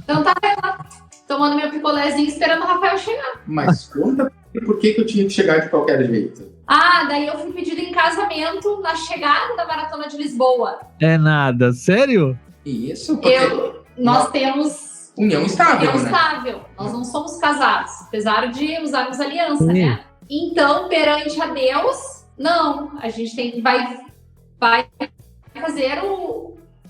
Então tava lá, tomando meu picolézinho, esperando o Rafael chegar. Mas conta por que eu tinha que chegar de qualquer jeito. Daí eu fui pedida em casamento na chegada da Maratona de Lisboa. É nada, sério? Isso, porque nós temos união estável, união né? estável. Nós não somos casados, apesar de usarmos aliança, né? Então, perante a Deus, não. A gente vai fazer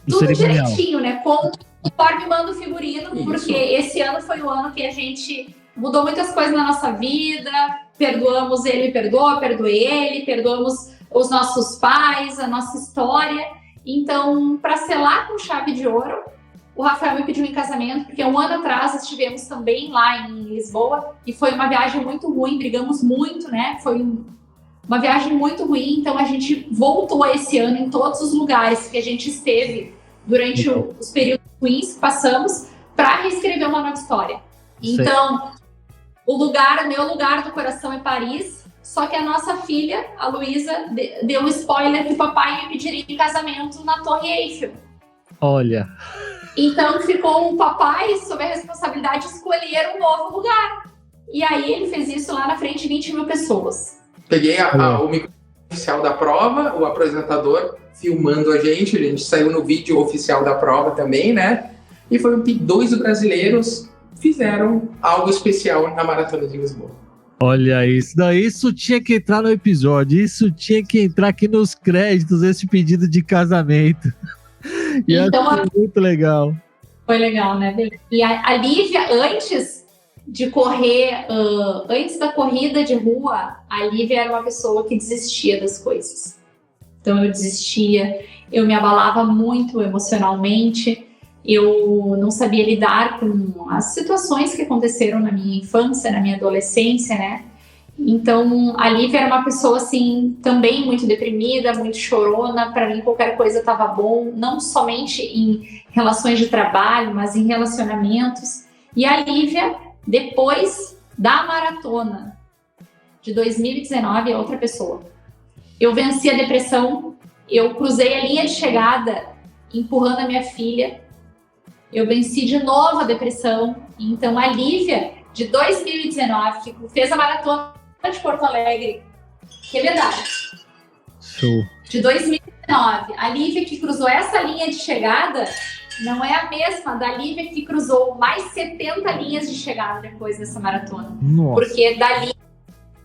tudo direitinho, né? Conforme manda o figurino, isso. Porque esse ano foi o ano que a gente mudou muitas coisas na nossa vida. Perdoamos, ele me perdoa, perdoei ele, perdoamos os nossos pais, a nossa história. Então, para selar com chave de ouro, o Rafael me pediu em casamento, porque um ano atrás estivemos também lá em Lisboa e foi uma viagem muito ruim, brigamos muito, né? Foi uma viagem muito ruim, então a gente voltou esse ano em todos os lugares que a gente esteve durante os períodos ruins que passamos para reescrever uma nova história. Então, o meu lugar do coração é Paris, só que a nossa filha, a Luísa, deu um spoiler que o papai me pediria em casamento na Torre Eiffel. Olha. Então ficou o papai sob a responsabilidade de escolher um novo lugar. E aí ele fez isso lá na frente de 20 mil pessoas. Peguei o microfone oficial da prova, o apresentador filmando a gente saiu no vídeo oficial da prova também, né? E foram 2 brasileiros fizeram algo especial na Maratona de Lisboa. Olha isso, isso tinha que entrar no episódio, isso tinha que entrar aqui nos créditos, esse pedido de casamento. E então, muito legal. Foi legal, né? E a Lívia, antes de correr, antes da corrida de rua, a Lívia era uma pessoa que desistia das coisas. Então eu desistia, eu me abalava muito emocionalmente, eu não sabia lidar com as situações que aconteceram na minha infância, na minha adolescência, né? Então, a Lívia era uma pessoa, assim, também muito deprimida, muito chorona. Para mim, qualquer coisa estava bom, não somente em relações de trabalho, mas em relacionamentos. E a Lívia, depois da maratona de 2019, é outra pessoa. Eu venci a depressão, eu cruzei a linha de chegada empurrando a minha filha, eu venci de novo a depressão. Então, a Lívia, de 2019, que fez a maratona de Porto Alegre, que é verdade. Show. De 2019, a Lívia que cruzou essa linha de chegada não é a mesma da Lívia que cruzou mais 70 linhas de chegada depois dessa maratona. Nossa. Porque dali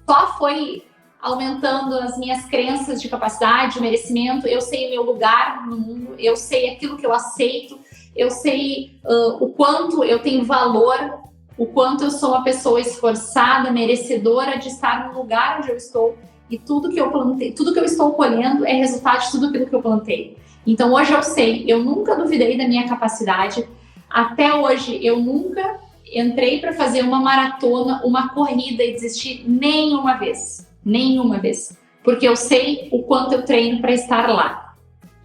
só foi aumentando as minhas crenças de capacidade, de merecimento. Eu sei o meu lugar no mundo, eu sei aquilo que eu aceito, eu sei o quanto eu tenho valor, o quanto eu sou uma pessoa esforçada, merecedora de estar no lugar onde eu estou, e tudo que eu plantei, tudo que eu estou colhendo é resultado de tudo aquilo que eu plantei. Então hoje eu sei, eu nunca duvidei da minha capacidade, até hoje eu nunca entrei para fazer uma maratona, uma corrida e desisti nenhuma vez, porque eu sei o quanto eu treino para estar lá.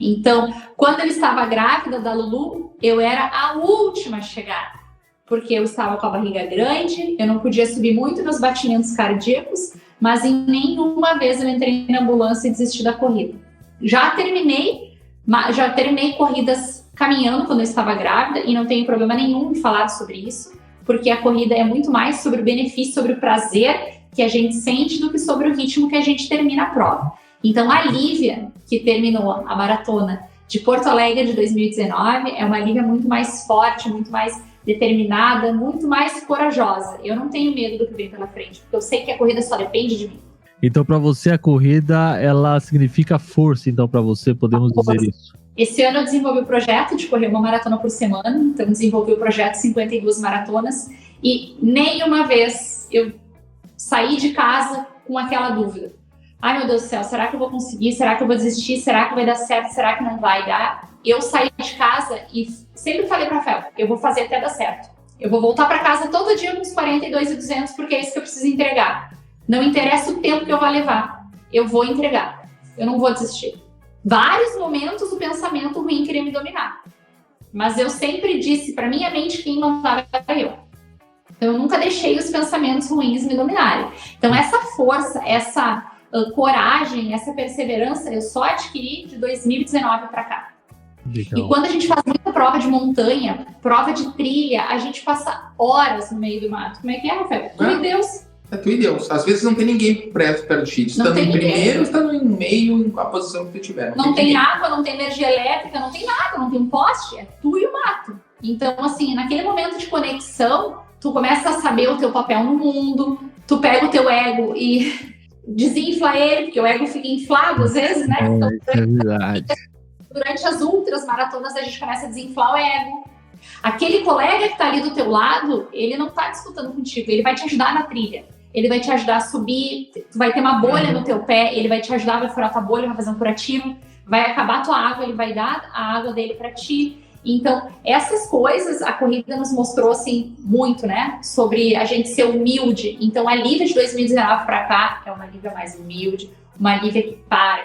Então, quando eu estava grávida da Lulu, eu era a última a chegar, porque eu estava com a barriga grande, eu não podia subir muito nos batimentos cardíacos, mas em nenhuma vez eu entrei na ambulância e desisti da corrida. Já terminei corridas caminhando quando eu estava grávida e não tenho problema nenhum em falar sobre isso, porque a corrida é muito mais sobre o benefício, sobre o prazer que a gente sente do que sobre o ritmo que a gente termina a prova. Então a Lívia, que terminou a maratona de Porto Alegre de 2019, é uma Lívia muito mais forte, muito mais determinada, muito mais corajosa. Eu não tenho medo do que vem pela frente, porque eu sei que a corrida só depende de mim. Então, para você, a corrida, ela significa força, então, para você, podemos dizer isso. Esse ano eu desenvolvi o projeto de correr uma maratona por semana, então desenvolvi o projeto 52 maratonas, e nenhuma vez eu saí de casa com aquela dúvida. Ai, meu Deus do céu, será que eu vou conseguir? Será que eu vou desistir? Será que vai dar certo? Será que não vai dar? Eu saí de casa e sempre falei para a Rafael, eu vou fazer até dar certo. Eu vou voltar para casa todo dia com uns 42.200, porque é isso que eu preciso entregar. Não interessa o tempo que eu vou levar, eu vou entregar. Eu não vou desistir. Vários momentos o pensamento ruim queria me dominar. Mas eu sempre disse para minha mente que quem mandava era eu. Então eu nunca deixei os pensamentos ruins me dominarem. Então essa força, essa coragem, essa perseverança, eu só adquiri de 2019 para cá. Legal. E quando a gente faz muita prova de montanha, prova de trilha, a gente passa horas no meio do mato. Como é que é, Rafael? Tu e Deus. É tu e Deus. Às vezes não tem ninguém perto de ti. Estando em primeiro, estando em meio, a posição que tu tiver. Não tem água, não tem energia elétrica, não tem nada, não tem um poste. É tu e o mato. Então, assim, naquele momento de conexão, tu começa a saber o teu papel no mundo, tu pega o teu ego e desinfla ele, porque o ego fica inflado às vezes, né? Então, É verdade. durante as outras maratonas, a gente começa a desinflar o ego. Aquele colega que tá ali do teu lado, ele não tá disputando contigo, ele vai te ajudar na trilha. Ele vai te ajudar a subir, tu vai ter uma bolha no teu pé, ele vai te ajudar, vai furar tua bolha, vai fazer um curativo, vai acabar a tua água, ele vai dar a água dele para ti. Então, essas coisas, a corrida nos mostrou, assim, muito, né? Sobre a gente ser humilde. Então, a Lívia de 2019 para cá é uma Lívia mais humilde, uma Lívia que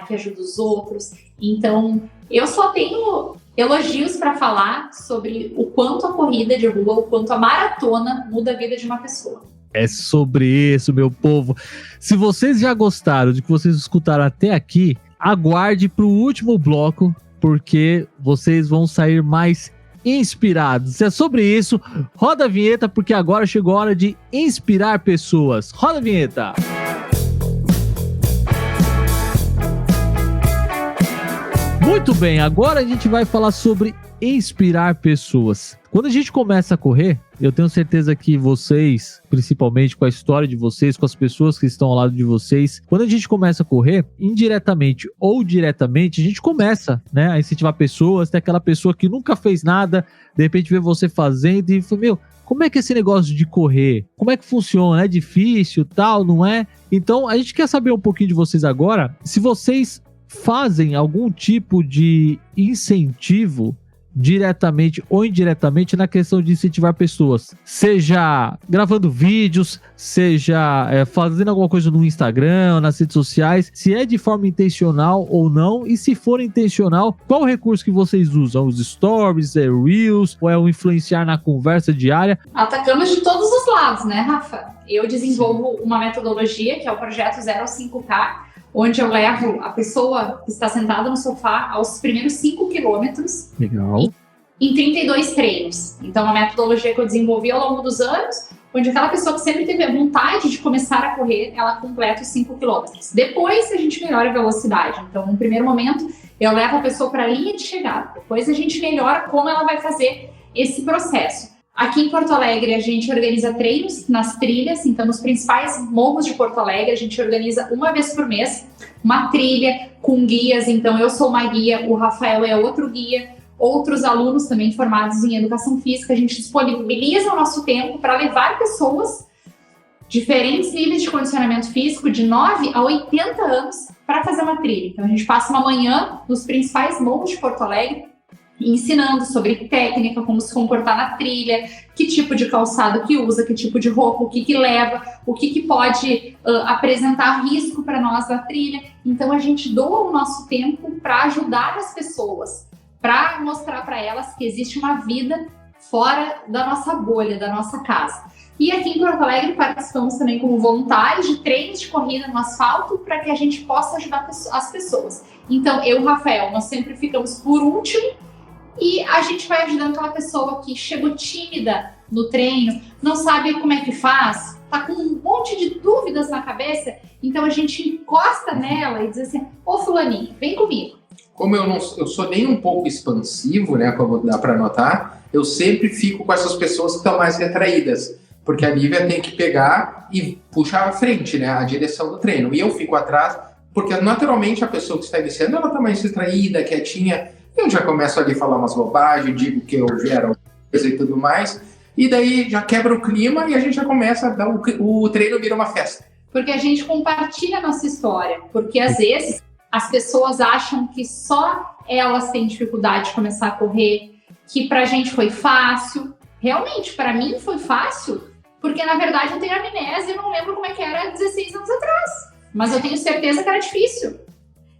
que ajuda os outros. Então, eu só tenho elogios para falar sobre o quanto a corrida de rua, o quanto a maratona muda a vida de uma pessoa. É sobre isso, meu povo. Se vocês já gostaram de que vocês escutaram até aqui, aguarde para o último bloco, porque vocês vão sair mais inspirados. Se é sobre isso, roda a vinheta, porque agora chegou a hora de inspirar pessoas. Roda a vinheta! Muito bem, agora a gente vai falar sobre inspirar pessoas. Quando a gente começa a correr, eu tenho certeza que vocês, principalmente com a história de vocês, com as pessoas que estão ao lado de vocês, quando a gente começa a correr, indiretamente ou diretamente, a gente começa, né, a incentivar pessoas. Tem aquela pessoa que nunca fez nada, de repente vê você fazendo e fala, meu, como é que é esse negócio de correr? Como é que funciona? É difícil, tal, não é? Então, a gente quer saber um pouquinho de vocês agora, se vocês fazem algum tipo de incentivo diretamente ou indiretamente na questão de incentivar pessoas, seja gravando vídeos, seja fazendo alguma coisa no Instagram, nas redes sociais, se é de forma intencional ou não, e se for intencional, qual o recurso que vocês usam? Os stories, Reels, ou é o influenciar na conversa diária? Atacamos de todos os lados, né, Rafa? Eu desenvolvo uma metodologia, que é o projeto 0 ao 5K, onde eu levo a pessoa que está sentada no sofá aos primeiros 5 quilômetros. Legal. Em 32 treinos. Então, uma metodologia que eu desenvolvi ao longo dos anos, onde aquela pessoa que sempre teve a vontade de começar a correr, ela completa os 5 quilômetros. Depois, a gente melhora a velocidade. Então, no primeiro momento, eu levo a pessoa para a linha de chegada. Depois, a gente melhora como ela vai fazer esse processo. Aqui em Porto Alegre, a gente organiza treinos nas trilhas, então nos principais morros de Porto Alegre, a gente organiza uma vez por mês uma trilha com guias. Então, eu sou uma guia, o Rafael é outro guia, outros alunos também formados em educação física. A gente disponibiliza o nosso tempo para levar pessoas diferentes níveis de condicionamento físico, de 9 a 80 anos, para fazer uma trilha. Então, a gente passa uma manhã nos principais morros de Porto Alegre, ensinando sobre técnica, como se comportar na trilha, que tipo de calçado que usa, que tipo de roupa, o que leva, o que pode apresentar risco para nós na trilha. Então, a gente doa o nosso tempo para ajudar as pessoas, para mostrar para elas que existe uma vida fora da nossa bolha, da nossa casa. E aqui em Porto Alegre participamos também como voluntários de treinos de corrida no asfalto, para que a gente possa ajudar as pessoas. Então, eu e o Rafael, nós sempre ficamos por último, e a gente vai ajudando aquela pessoa que chegou tímida no treino, não sabe como é que faz, tá com um monte de dúvidas na cabeça. Então a gente encosta nela e diz assim, ô fulaninho, vem comigo. Como eu sou nem um pouco expansivo, né, como dá para notar, eu sempre fico com essas pessoas que estão mais retraídas, porque a Lívia tem que pegar e puxar à frente, né, a direção do treino, e eu fico atrás, porque naturalmente a pessoa que está iniciando, ela está mais retraída, quietinha. Eu já começo ali a falar umas bobagens, digo que eu gero coisa e tudo mais, e daí já quebra o clima e a gente já começa a dar o treino vira uma festa. Porque a gente compartilha a nossa história, porque às vezes as pessoas acham que só elas têm dificuldade de começar a correr, que pra gente foi fácil. Realmente, pra mim foi fácil, porque na verdade eu tenho amnésia e não lembro como é que era 16 anos atrás, mas eu tenho certeza que era difícil.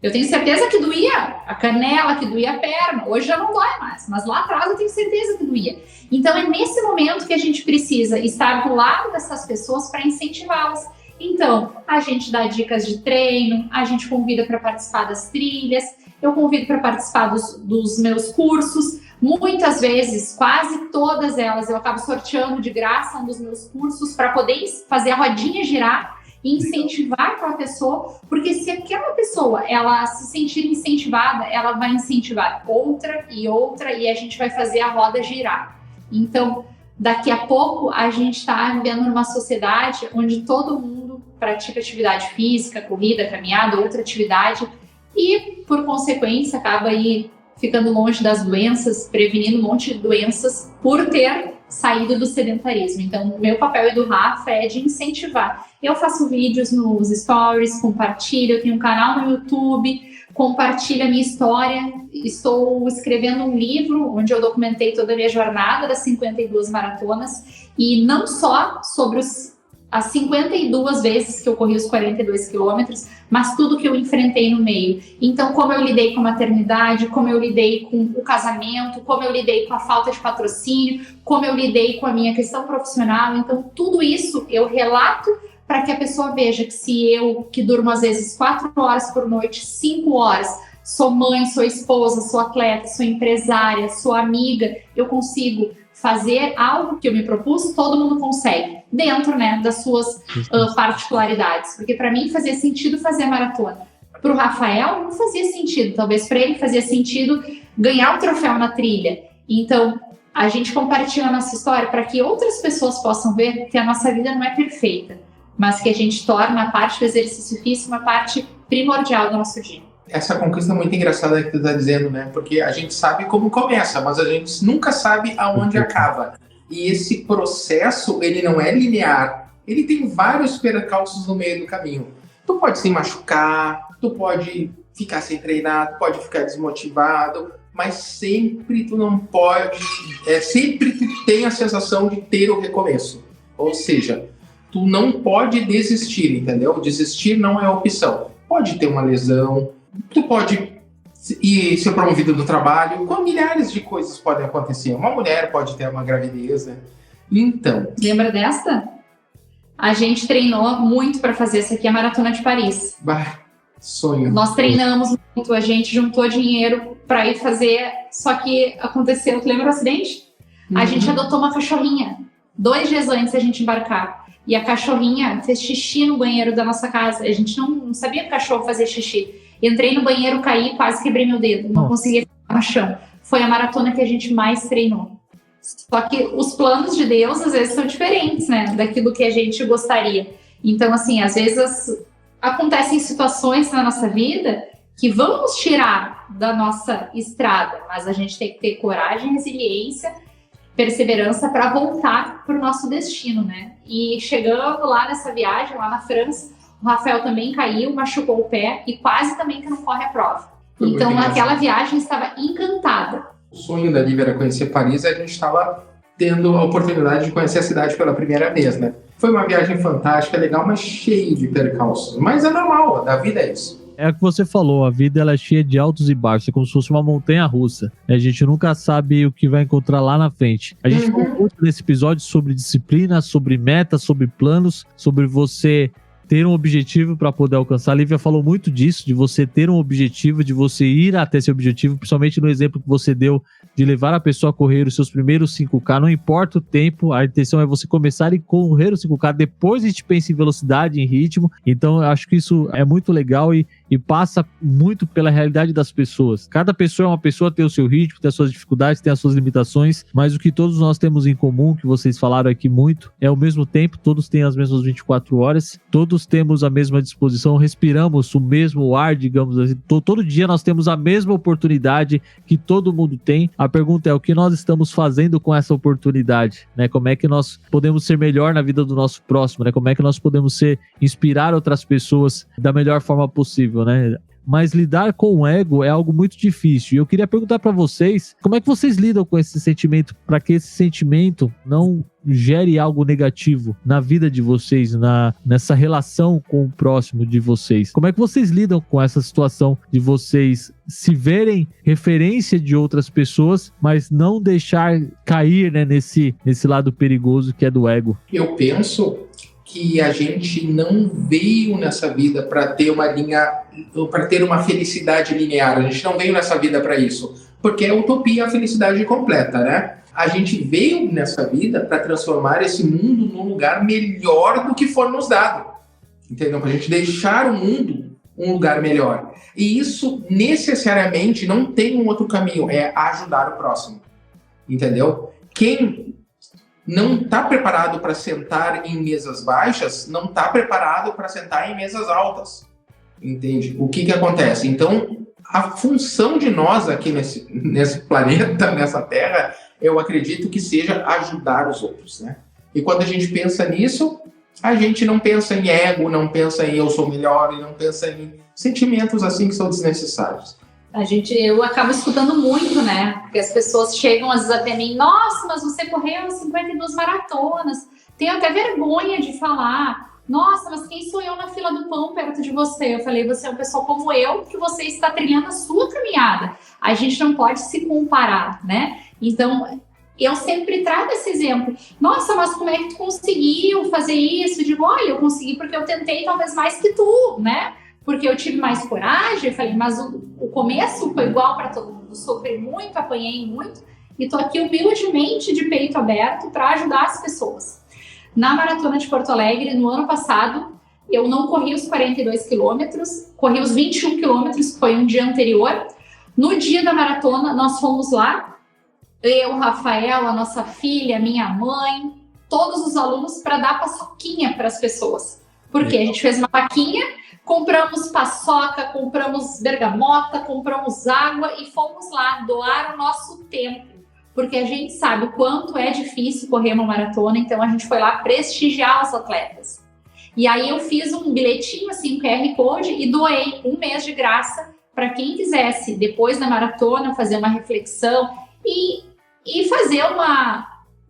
Eu tenho certeza que doía a canela, que doía a perna. Hoje já não dói mais, mas lá atrás eu tenho certeza que doía. Então é nesse momento que a gente precisa estar do lado dessas pessoas para incentivá-las. Então, a gente dá dicas de treino, a gente convida para participar das trilhas. eu convido para participar dos meus cursos. Muitas vezes, quase todas elas, eu acabo sorteando de graça um dos meus cursos para poder fazer a rodinha girar e incentivar aquela pessoa, porque se aquela pessoa ela se sentir incentivada, ela vai incentivar outra, e a gente vai fazer a roda girar. Então, daqui a pouco, a gente está vivendo numa sociedade onde todo mundo pratica atividade física, corrida, caminhada, outra atividade, e, por consequência, acaba aí ficando longe das doenças, prevenindo um monte de doenças por ter saído do sedentarismo. Então, meu papel e do Rafa é de incentivar. Eu faço vídeos nos stories, compartilho, eu tenho um canal no YouTube, compartilho a minha história. Estou escrevendo um livro onde eu documentei toda a minha jornada das 52 maratonas, e não só sobre as 52 vezes que eu corri os 42 quilômetros, mas tudo que eu enfrentei no meio. Então, como eu lidei com a maternidade, como eu lidei com o casamento, como eu lidei com a falta de patrocínio, como eu lidei com a minha questão profissional. Então, tudo isso eu relato para que a pessoa veja que se eu, que durmo às vezes 4 horas por noite, 5 horas, sou mãe, sou esposa, sou atleta, sou empresária, sou amiga, eu consigo fazer algo que eu me propus, todo mundo consegue, dentro, né, das suas particularidades. Porque para mim fazia sentido fazer maratona. Para o Rafael não fazia sentido, talvez para ele fazia sentido ganhar um troféu na trilha. Então, a gente compartilha a nossa história para que outras pessoas possam ver que a nossa vida não é perfeita, mas que a gente torna a parte do exercício físico uma parte primordial do nosso dia. Essa conquista é muito engraçada que tu tá dizendo, né? Porque a gente sabe como começa, mas a gente nunca sabe aonde acaba. E esse processo, ele não é linear. Ele tem vários percalços no meio do caminho. Tu pode se machucar, tu pode ficar sem treinar, tu pode ficar desmotivado, mas sempre tu não pode... sempre tu tem a sensação de ter o recomeço. Ou seja, tu não pode desistir, entendeu? Desistir não é opção. Pode ter uma lesão, tu pode ser promovido do trabalho, com milhares de coisas podem acontecer. Uma mulher pode ter uma gravidez, né? Então... Lembra desta? A gente treinou muito para fazer essa aqui, a Maratona de Paris. Bah, sonho. Nós treinamos muito, a gente juntou dinheiro para ir fazer, só que aconteceu, tu lembra o acidente? A gente adotou uma cachorrinha, 2 dias antes da gente embarcar. E a cachorrinha fez xixi no banheiro da nossa casa. A gente não sabia que o cachorro fazia xixi. Entrei no banheiro, caí, quase quebrei meu dedo. Não conseguia ficar no chão. Foi a maratona que a gente mais treinou. Só que os planos de Deus, às vezes, são diferentes, né? Daquilo que a gente gostaria. Então, assim, às vezes acontecem situações na nossa vida que vão nos tirar da nossa estrada. Mas a gente tem que ter coragem, resiliência, perseverança para voltar para o nosso destino, né? E chegando lá nessa viagem, lá na França, o Rafael também caiu, machucou o pé e quase também que não corre a prova. Então, naquela viagem, estava encantada. O sonho da Lívia era conhecer Paris, e a gente estava tendo a oportunidade de conhecer a cidade pela primeira vez, né? Foi uma viagem fantástica, legal, mas cheio de percalços. Mas é normal, da vida é isso. É o que você falou, a vida ela é cheia de altos e baixos, é como se fosse uma montanha-russa. A gente nunca sabe o que vai encontrar lá na frente. A gente falou muito nesse episódio sobre disciplina, sobre metas, sobre planos, sobre você ter um objetivo para poder alcançar. A Lívia falou muito disso, de você ter um objetivo, de você ir até esse objetivo, principalmente no exemplo que você deu de levar a pessoa a correr os seus primeiros 5K, não importa o tempo, a intenção é você começar e correr os 5K, depois a gente pensa em velocidade, em ritmo. Então eu acho que isso é muito legal e passa muito pela realidade das pessoas. Cada pessoa é uma pessoa, tem o seu ritmo, tem as suas dificuldades, tem as suas limitações, mas o que todos nós temos em comum, que vocês falaram aqui muito, é o mesmo tempo, todos têm as mesmas 24 horas, todos temos a mesma disposição, respiramos o mesmo ar, digamos assim, todo dia nós temos a mesma oportunidade que todo mundo tem. A pergunta é o que nós estamos fazendo com essa oportunidade, né? Como é que nós podemos ser melhor na vida do nosso próximo, né? Como é que nós podemos inspirar outras pessoas da melhor forma possível, né? Mas lidar com o ego é algo muito difícil. E eu queria perguntar para vocês, como é que vocês lidam com esse sentimento, para que esse sentimento não gere algo negativo na vida de vocês, nessa relação com o próximo de vocês? Como é que vocês lidam com essa situação de vocês se verem referência de outras pessoas, mas não deixar cair, né, nesse lado perigoso que é do ego? Eu penso que a gente não veio nessa vida para ter uma felicidade linear. A gente não veio nessa vida para isso, porque é utopia a felicidade completa, né? A gente veio nessa vida para transformar esse mundo num lugar melhor do que for nos dado, entendeu? Para a gente deixar o mundo um lugar melhor. E isso necessariamente não tem um outro caminho, é ajudar o próximo, entendeu? Quem não está preparado para sentar em mesas baixas, não está preparado para sentar em mesas altas, entende? O que acontece? Então, a função de nós aqui nesse planeta, nessa Terra, eu acredito que seja ajudar os outros, né? E quando a gente pensa nisso, a gente não pensa em ego, não pensa em eu sou melhor, e não pensa em sentimentos assim que são desnecessários. Eu acabo escutando muito, né? Porque as pessoas chegam às vezes até mim, nossa, mas você correu 52 maratonas. Tenho até vergonha de falar, nossa, mas quem sou eu na fila do pão perto de você? Eu falei, você é uma pessoa como eu, que você está trilhando a sua caminhada. A gente não pode se comparar, né? Então, eu sempre trago esse exemplo. Nossa, mas como é que tu conseguiu fazer isso? Eu digo, olha, eu consegui porque eu tentei talvez mais que tu, né? Porque eu tive mais coragem. Eu falei, mas o começo foi igual para todo mundo. Sofri muito, apanhei muito. E tô aqui humildemente, de peito aberto, para ajudar as pessoas. Na Maratona de Porto Alegre, no ano passado, eu não corri os 42 quilômetros, corri os 21 quilômetros, que foi um dia anterior. No dia da maratona, nós fomos lá, eu, Rafael, a nossa filha, minha mãe, todos os alunos, para dar paçoquinha para as pessoas. Porque a gente fez uma vaquinha, compramos paçoca, compramos bergamota, compramos água e fomos lá doar o nosso tempo. Porque a gente sabe o quanto é difícil correr uma maratona, então a gente foi lá prestigiar os atletas. E aí eu fiz um bilhetinho, assim, um QR Code, e doei 1 mês de graça para quem quisesse, depois da maratona, fazer uma reflexão e fazer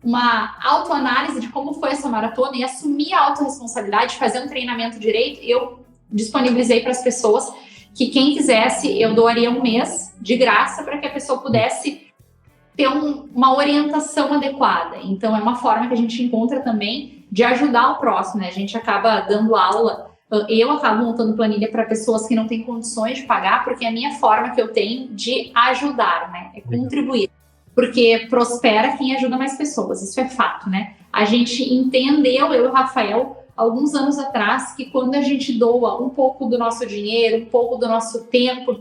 uma autoanálise de como foi essa maratona e assumir a autorresponsabilidade, fazer um treinamento direito. Eu disponibilizei para as pessoas que quem quisesse, eu doaria 1 mês de graça para que a pessoa pudesse ter uma orientação adequada. Então, é uma forma que a gente encontra também de ajudar o próximo, né? A gente acaba dando aula, eu acabo montando planilha para pessoas que não têm condições de pagar, porque é a minha forma que eu tenho de ajudar, né? É contribuir. Porque prospera quem ajuda mais pessoas, isso é fato, né? A gente entendeu, eu e o Rafael, alguns anos atrás, que quando a gente doa um pouco do nosso dinheiro, um pouco do nosso tempo,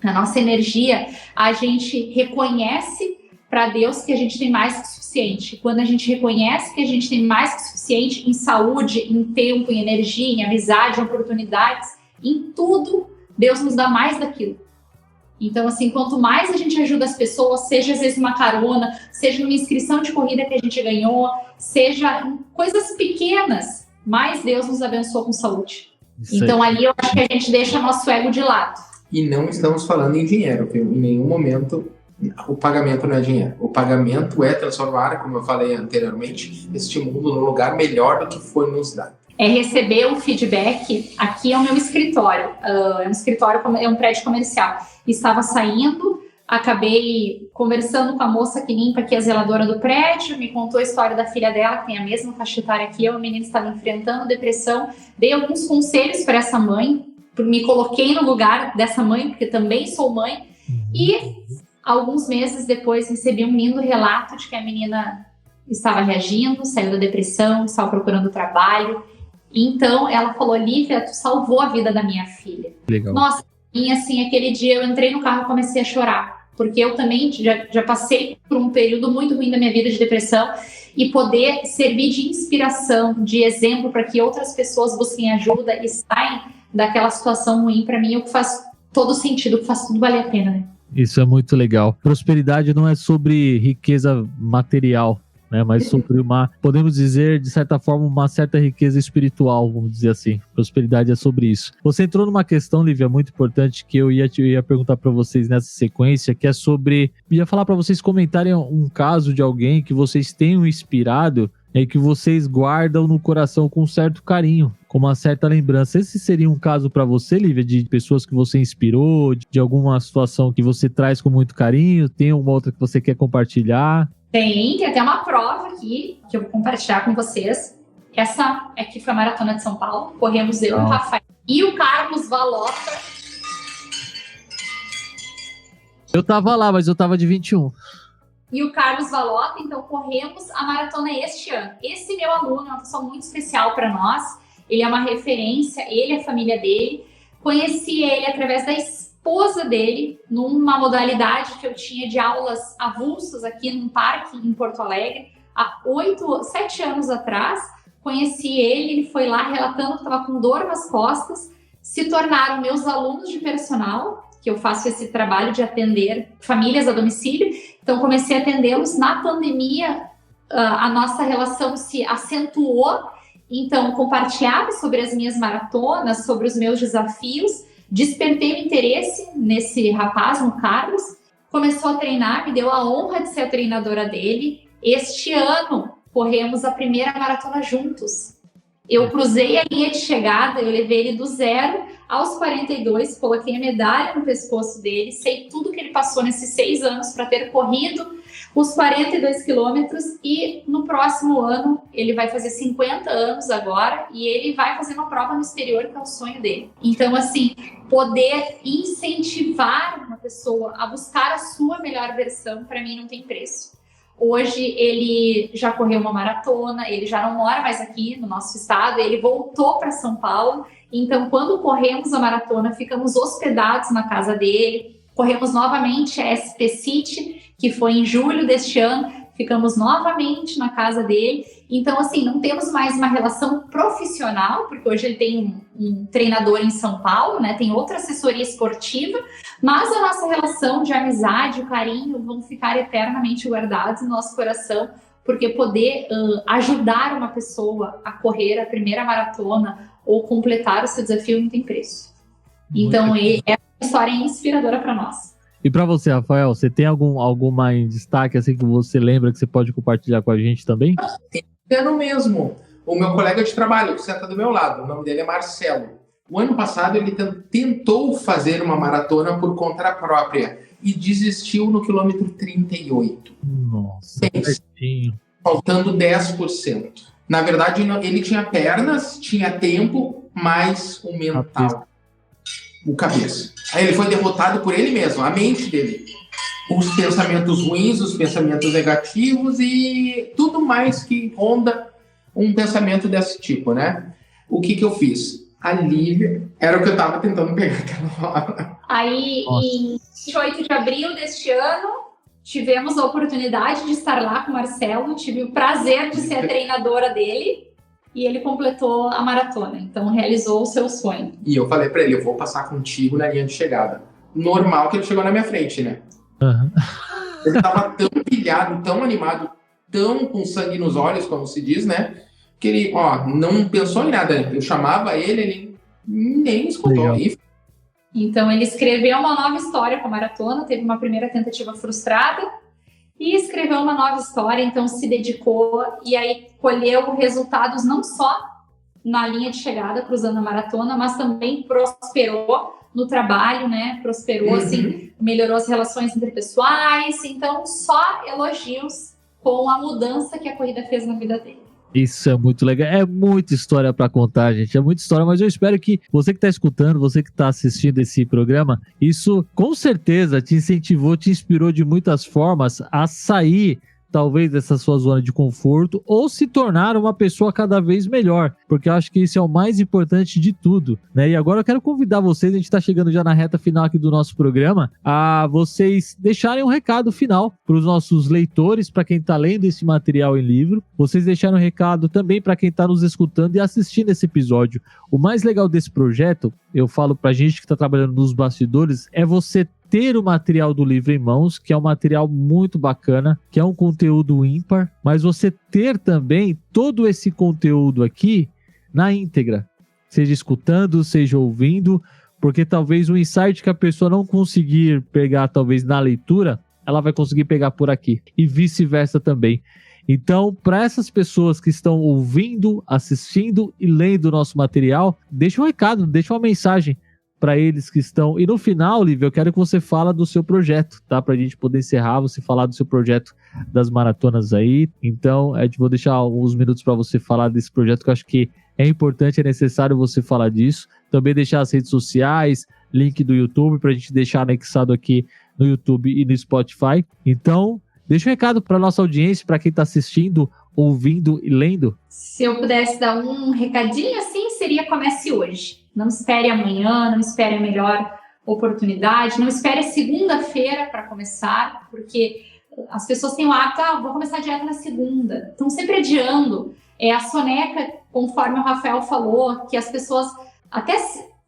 da nossa energia, a gente reconhece para Deus que a gente tem mais que suficiente. Quando a gente reconhece que a gente tem mais que suficiente em saúde, em tempo, em energia, em amizade, em oportunidades, em tudo, Deus nos dá mais daquilo. Então, assim, quanto mais a gente ajuda as pessoas, seja às vezes uma carona, seja numa inscrição de corrida que a gente ganhou, seja em coisas pequenas, mais Deus nos abençoa com saúde. Então, ali eu acho que a gente deixa nosso ego de lado. E não estamos falando em dinheiro, viu? Em nenhum momento o pagamento não é dinheiro. O pagamento é transformar, como eu falei anteriormente, este mundo num lugar melhor do que foi nos dado. É receber o feedback. Aqui é o meu escritório. É um escritório, é um prédio comercial. Estava saindo, acabei conversando com a moça que limpa aqui, a zeladora do prédio, me contou a história da filha dela, que tem a mesma faixa etária que eu, a menina estava enfrentando depressão. Dei alguns conselhos para essa mãe, me coloquei no lugar dessa mãe, porque também sou mãe, e alguns meses depois recebi um lindo relato de que a menina estava reagindo, saiu da depressão, estava procurando trabalho. Então ela falou, Lívia, tu salvou a vida da minha filha. Legal. Nossa, e assim, aquele dia eu entrei no carro e comecei a chorar, porque eu também já passei por um período muito ruim da minha vida de depressão, e poder servir de inspiração, de exemplo para que outras pessoas busquem ajuda e saem daquela situação ruim, para mim, é o que faz todo sentido, o que faz tudo valer a pena, né? Isso é muito legal. Prosperidade não é sobre riqueza material, né? Mas sobre podemos dizer, de certa forma, uma certa riqueza espiritual, vamos dizer assim. Prosperidade é sobre isso. Você entrou numa questão, Lívia, muito importante, que eu ia perguntar para vocês nessa sequência, que é sobre... ia falar para vocês comentarem um caso de alguém que vocês tenham inspirado e que vocês guardam no coração com um certo carinho, com uma certa lembrança. Esse seria um caso para você, Lívia, de pessoas que você inspirou, de alguma situação que você traz com muito carinho? Tem alguma outra que você quer compartilhar? Tem até uma prova aqui que eu vou compartilhar com vocês. Essa aqui foi a Maratona de São Paulo. Corremos eu, o Rafael e o Carlos Valota. Eu tava lá, mas eu tava de 21. E o Carlos Valota, então corremos a maratona este ano. Esse meu aluno é uma pessoa muito especial para nós. Ele é uma referência, ele e a família dele. Conheci ele através da esposa dele, numa modalidade que eu tinha de aulas avulsas aqui num parque em Porto Alegre, há 7 anos atrás. Conheci ele foi lá relatando que estava com dor nas costas, se tornaram meus alunos de personal, que eu faço esse trabalho de atender famílias a domicílio. Então, comecei a atendê-los. Na pandemia, a nossa relação se acentuou. Então, compartilhava sobre as minhas maratonas, sobre os meus desafios. Despertei o interesse nesse rapaz, no Carlos. Começou a treinar, me deu a honra de ser a treinadora dele. Este ano, corremos a primeira maratona juntos. Eu cruzei a linha de chegada, eu levei ele do 0 aos 42, coloquei a medalha no pescoço dele, sei tudo que ele passou nesses 6 anos para ter corrido os 42 quilômetros, e no próximo ano ele vai fazer 50 anos agora e ele vai fazer uma prova no exterior, que é o sonho dele. Então, assim, poder incentivar uma pessoa a buscar a sua melhor versão, para mim não tem preço. Hoje ele já correu uma maratona, ele já não mora mais aqui no nosso estado, ele voltou para São Paulo. Então, quando corremos a maratona, ficamos hospedados na casa dele. Corremos novamente a SP City, que foi em julho deste ano. Ficamos novamente na casa dele. Então, assim, não temos mais uma relação profissional, porque hoje ele tem um treinador em São Paulo, né? Tem outra assessoria esportiva, mas a nossa relação de amizade, o carinho, vão ficar eternamente guardados no nosso coração, porque poder ajudar uma pessoa a correr a primeira maratona ou completar o seu desafio não tem preço. Então, é uma história inspiradora para nós. E para você, Rafael, você tem alguma em destaque assim que você lembra que você pode compartilhar com a gente também? Ano mesmo. O meu colega de trabalho, que senta do meu lado, o nome dele é Marcelo. O ano passado ele tentou fazer uma maratona por conta própria e desistiu no quilômetro 38. Nossa, certinho. Faltando 10%. Na verdade, ele tinha pernas, tinha tempo, mas o mental, o cabeça. Aí ele foi derrotado por ele mesmo, a mente dele. Os pensamentos ruins, os pensamentos negativos e tudo mais que ronda um pensamento desse tipo, né? O que eu fiz? A Lívia, era o que eu estava tentando pegar aquela hora. Aí, em 28 de abril deste ano, tivemos a oportunidade de estar lá com o Marcelo, tive o prazer de ser a treinadora dele, e ele completou a maratona, então realizou o seu sonho. E eu falei para ele, eu vou passar contigo na linha de chegada. Normal que ele chegou na minha frente, né? Uhum. Ele estava tão pilhado, tão animado, tão com sangue nos olhos, como se diz, né? Que ele, não pensou em nada. Eu chamava ele nem escutou. Então, ele escreveu uma nova história com a maratona, teve uma primeira tentativa frustrada e escreveu uma nova história, então se dedicou e aí colheu resultados não só na linha de chegada, cruzando a maratona, mas também prosperou no trabalho, né? Prosperou, assim, melhorou as relações interpessoais. Então, só elogios com a mudança que a corrida fez na vida dele. Isso é muito legal, é muita história para contar, gente, é muita história, mas eu espero que você que está escutando, você que está assistindo esse programa, isso com certeza te incentivou, te inspirou de muitas formas a sair talvez dessa sua zona de conforto ou se tornar uma pessoa cada vez melhor, porque eu acho que isso é o mais importante de tudo, né? E agora eu quero convidar vocês, a gente está chegando já na reta final aqui do nosso programa, a vocês deixarem um recado final para os nossos leitores, para quem está lendo esse material em livro, vocês deixarem um recado também para quem está nos escutando e assistindo esse episódio. O mais legal desse projeto, eu falo para a gente que está trabalhando nos bastidores, é você ter o material do livro em mãos, que é um material muito bacana, que é um conteúdo ímpar, mas você ter também todo esse conteúdo aqui na íntegra, seja escutando, seja ouvindo, porque talvez o insight que a pessoa não conseguir pegar talvez na leitura, ela vai conseguir pegar por aqui, e vice-versa também. Então, para essas pessoas que estão ouvindo, assistindo e lendo o nosso material, deixa um recado, deixa uma mensagem para eles que estão... E no final, Lívia, eu quero que você fale do seu projeto, tá? Pra gente poder encerrar, você falar do seu projeto das maratonas aí. Então, vou deixar alguns minutos para você falar desse projeto, que eu acho que é importante, é necessário você falar disso. Também deixar as redes sociais, link do YouTube, pra gente deixar anexado aqui no YouTube e no Spotify. Então, deixa um recado para nossa audiência, para quem tá assistindo, ouvindo e lendo. Se eu pudesse dar um recadinho assim, seria: comece hoje. Não espere amanhã, não espere a melhor oportunidade, não espere segunda-feira para começar, porque as pessoas têm o hábito, vou começar a dieta na segunda. Estão sempre adiando. A soneca, conforme o Rafael falou, que as pessoas até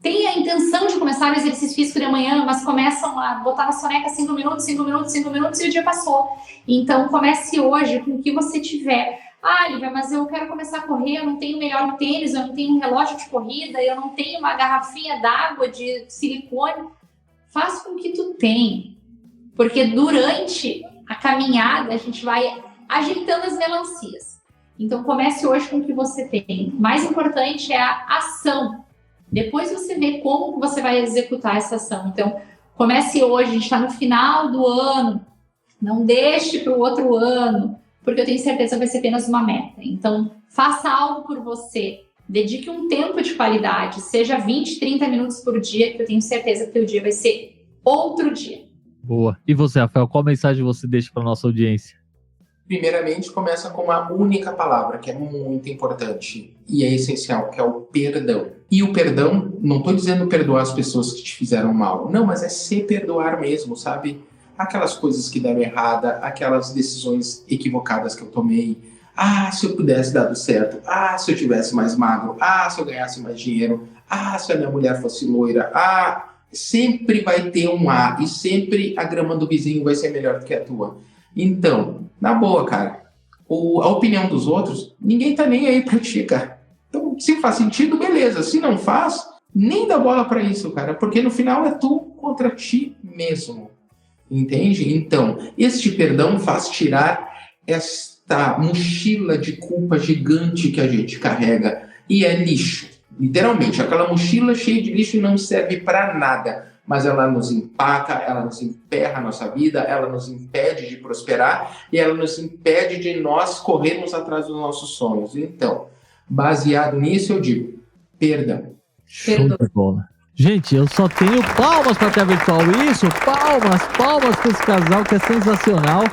têm a intenção de começar o exercício físico de amanhã, mas começam a botar na soneca 5 minutos e o dia passou. Então, comece hoje com o que você tiver. Lívia, mas eu quero começar a correr, eu não tenho o melhor tênis, eu não tenho um relógio de corrida, eu não tenho uma garrafinha d'água de silicone. Faz com o que tu tem, porque durante a caminhada a gente vai ajeitando as melancias. Então, comece hoje com o que você tem. O mais importante é a ação. Depois você vê como você vai executar essa ação. Então, comece hoje, a gente está no final do ano, não deixe para o outro ano, porque eu tenho certeza que vai ser apenas uma meta. Então, faça algo por você. Dedique um tempo de qualidade, seja 20, 30 minutos por dia, que eu tenho certeza que o teu dia vai ser outro dia. Boa. E você, Rafael, qual mensagem você deixa para nossa audiência? Primeiramente, começa com uma única palavra, que é muito importante e é essencial, que é o perdão. E o perdão, não estou dizendo perdoar as pessoas que te fizeram mal, não, mas é se perdoar mesmo, sabe? Aquelas coisas que deram errada, aquelas decisões equivocadas que eu tomei. Se eu pudesse dar certo. Se eu tivesse mais magro. Se eu ganhasse mais dinheiro. Se a minha mulher fosse loira. Sempre vai ter um e sempre a grama do vizinho vai ser melhor do que a tua. Então, na boa, cara, a opinião dos outros, ninguém tá nem aí pra ti, cara. Então, se faz sentido, beleza. Se não faz, nem dá bola pra isso, cara. Porque no final é tu contra ti mesmo. Entende? Então, este perdão faz tirar esta mochila de culpa gigante que a gente carrega. E é lixo. Literalmente, aquela mochila cheia de lixo não serve para nada. Mas ela nos empaca, ela nos emperra a nossa vida, ela nos impede de prosperar e ela nos impede de nós corrermos atrás dos nossos sonhos. Então, baseado nisso, eu digo, perdão. Show de bola. Gente, eu só tenho palmas para a virtual. Isso, palmas para esse casal que é sensacional.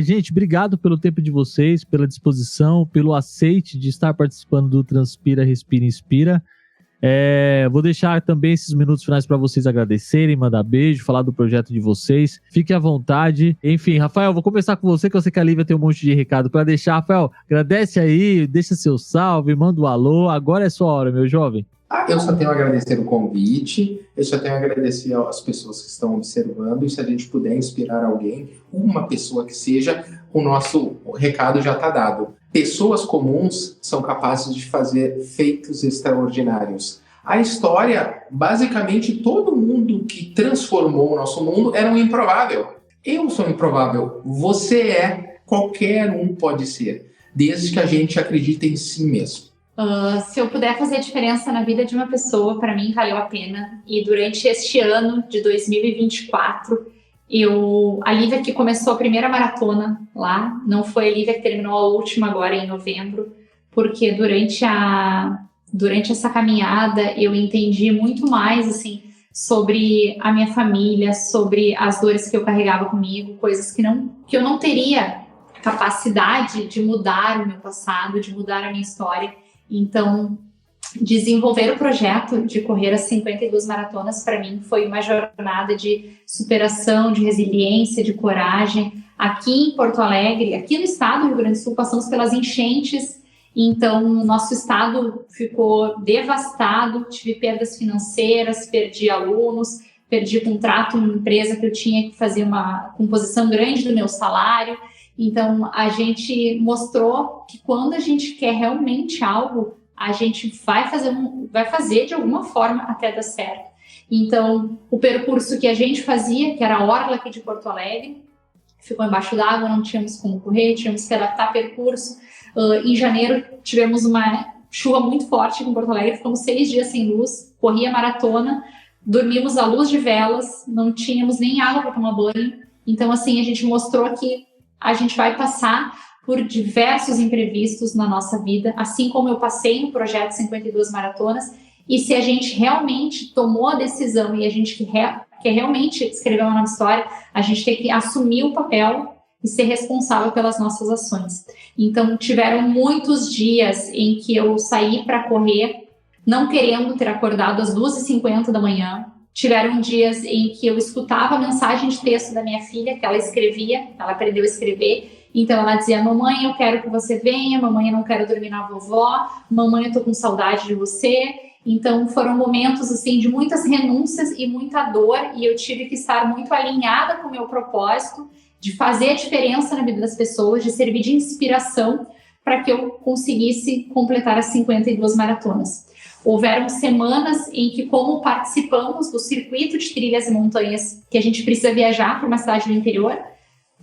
Gente, obrigado pelo tempo de vocês, pela disposição, pelo aceite de estar participando do Transpira, Respira, Inspira. Vou deixar também esses minutos finais para vocês agradecerem, mandar beijo, falar do projeto de vocês. Fique à vontade. Enfim, Rafael, vou começar com você, que eu sei que a Lívia tem um monte de recado para deixar. Rafael, agradece aí, deixa seu salve, manda um alô. Agora é sua hora, meu jovem. Eu só tenho a agradecer o convite, eu só tenho a agradecer às pessoas que estão observando, e se a gente puder inspirar alguém, uma pessoa que seja, o nosso recado já está dado. Pessoas comuns são capazes de fazer feitos extraordinários. A história, basicamente, todo mundo que transformou o nosso mundo era um improvável. Eu sou improvável, você é, qualquer um pode ser, desde que a gente acredite em si mesmo. Se eu puder fazer diferença na vida de uma pessoa, para mim valeu a pena. E durante este ano de 2024, a Lívia que começou a primeira maratona lá, não foi a Lívia que terminou a última agora em novembro, porque durante essa caminhada eu entendi muito mais assim sobre a minha família, sobre as dores que eu carregava comigo, coisas que eu não teria capacidade de mudar o meu passado, de mudar a minha história. Então, desenvolver o projeto de correr as 52 maratonas, para mim, foi uma jornada de superação, de resiliência, de coragem. Aqui em Porto Alegre, aqui no estado do Rio Grande do Sul, passamos pelas enchentes, então o nosso estado ficou devastado, tive perdas financeiras, perdi alunos, perdi contrato em uma empresa que eu tinha que fazer uma composição grande do meu salário. Então, a gente mostrou que quando a gente quer realmente algo, a gente vai fazer de alguma forma até dar certo. Então, o percurso que a gente fazia, que era a orla aqui de Porto Alegre, ficou embaixo d'água, não tínhamos como correr, tínhamos que adaptar percurso. Em janeiro, tivemos uma chuva muito forte aqui em Porto Alegre, ficamos 6 dias sem luz, corri a maratona, dormimos à luz de velas, não tínhamos nem água para tomar banho. Então, assim, a gente mostrou que a gente vai passar por diversos imprevistos na nossa vida, assim como eu passei no projeto 52 maratonas, e se a gente realmente tomou a decisão e a gente quer realmente escrever uma nova história, a gente tem que assumir o papel e ser responsável pelas nossas ações. Então, tiveram muitos dias em que eu saí para correr, não querendo ter acordado às 2h50 da manhã. Tiveram dias em que eu escutava a mensagem de texto da minha filha, que ela escrevia, ela aprendeu a escrever. Então, ela dizia, mamãe, eu quero que você venha, mamãe, eu não quero dormir na vovó, mamãe, eu tô com saudade de você. Então, foram momentos, assim, de muitas renúncias e muita dor, e eu tive que estar muito alinhada com o meu propósito, de fazer a diferença na vida das pessoas, de servir de inspiração para que eu conseguisse completar as 52 maratonas. Houveram semanas em que, como participamos do circuito de trilhas e montanhas, que a gente precisa viajar para uma cidade do interior,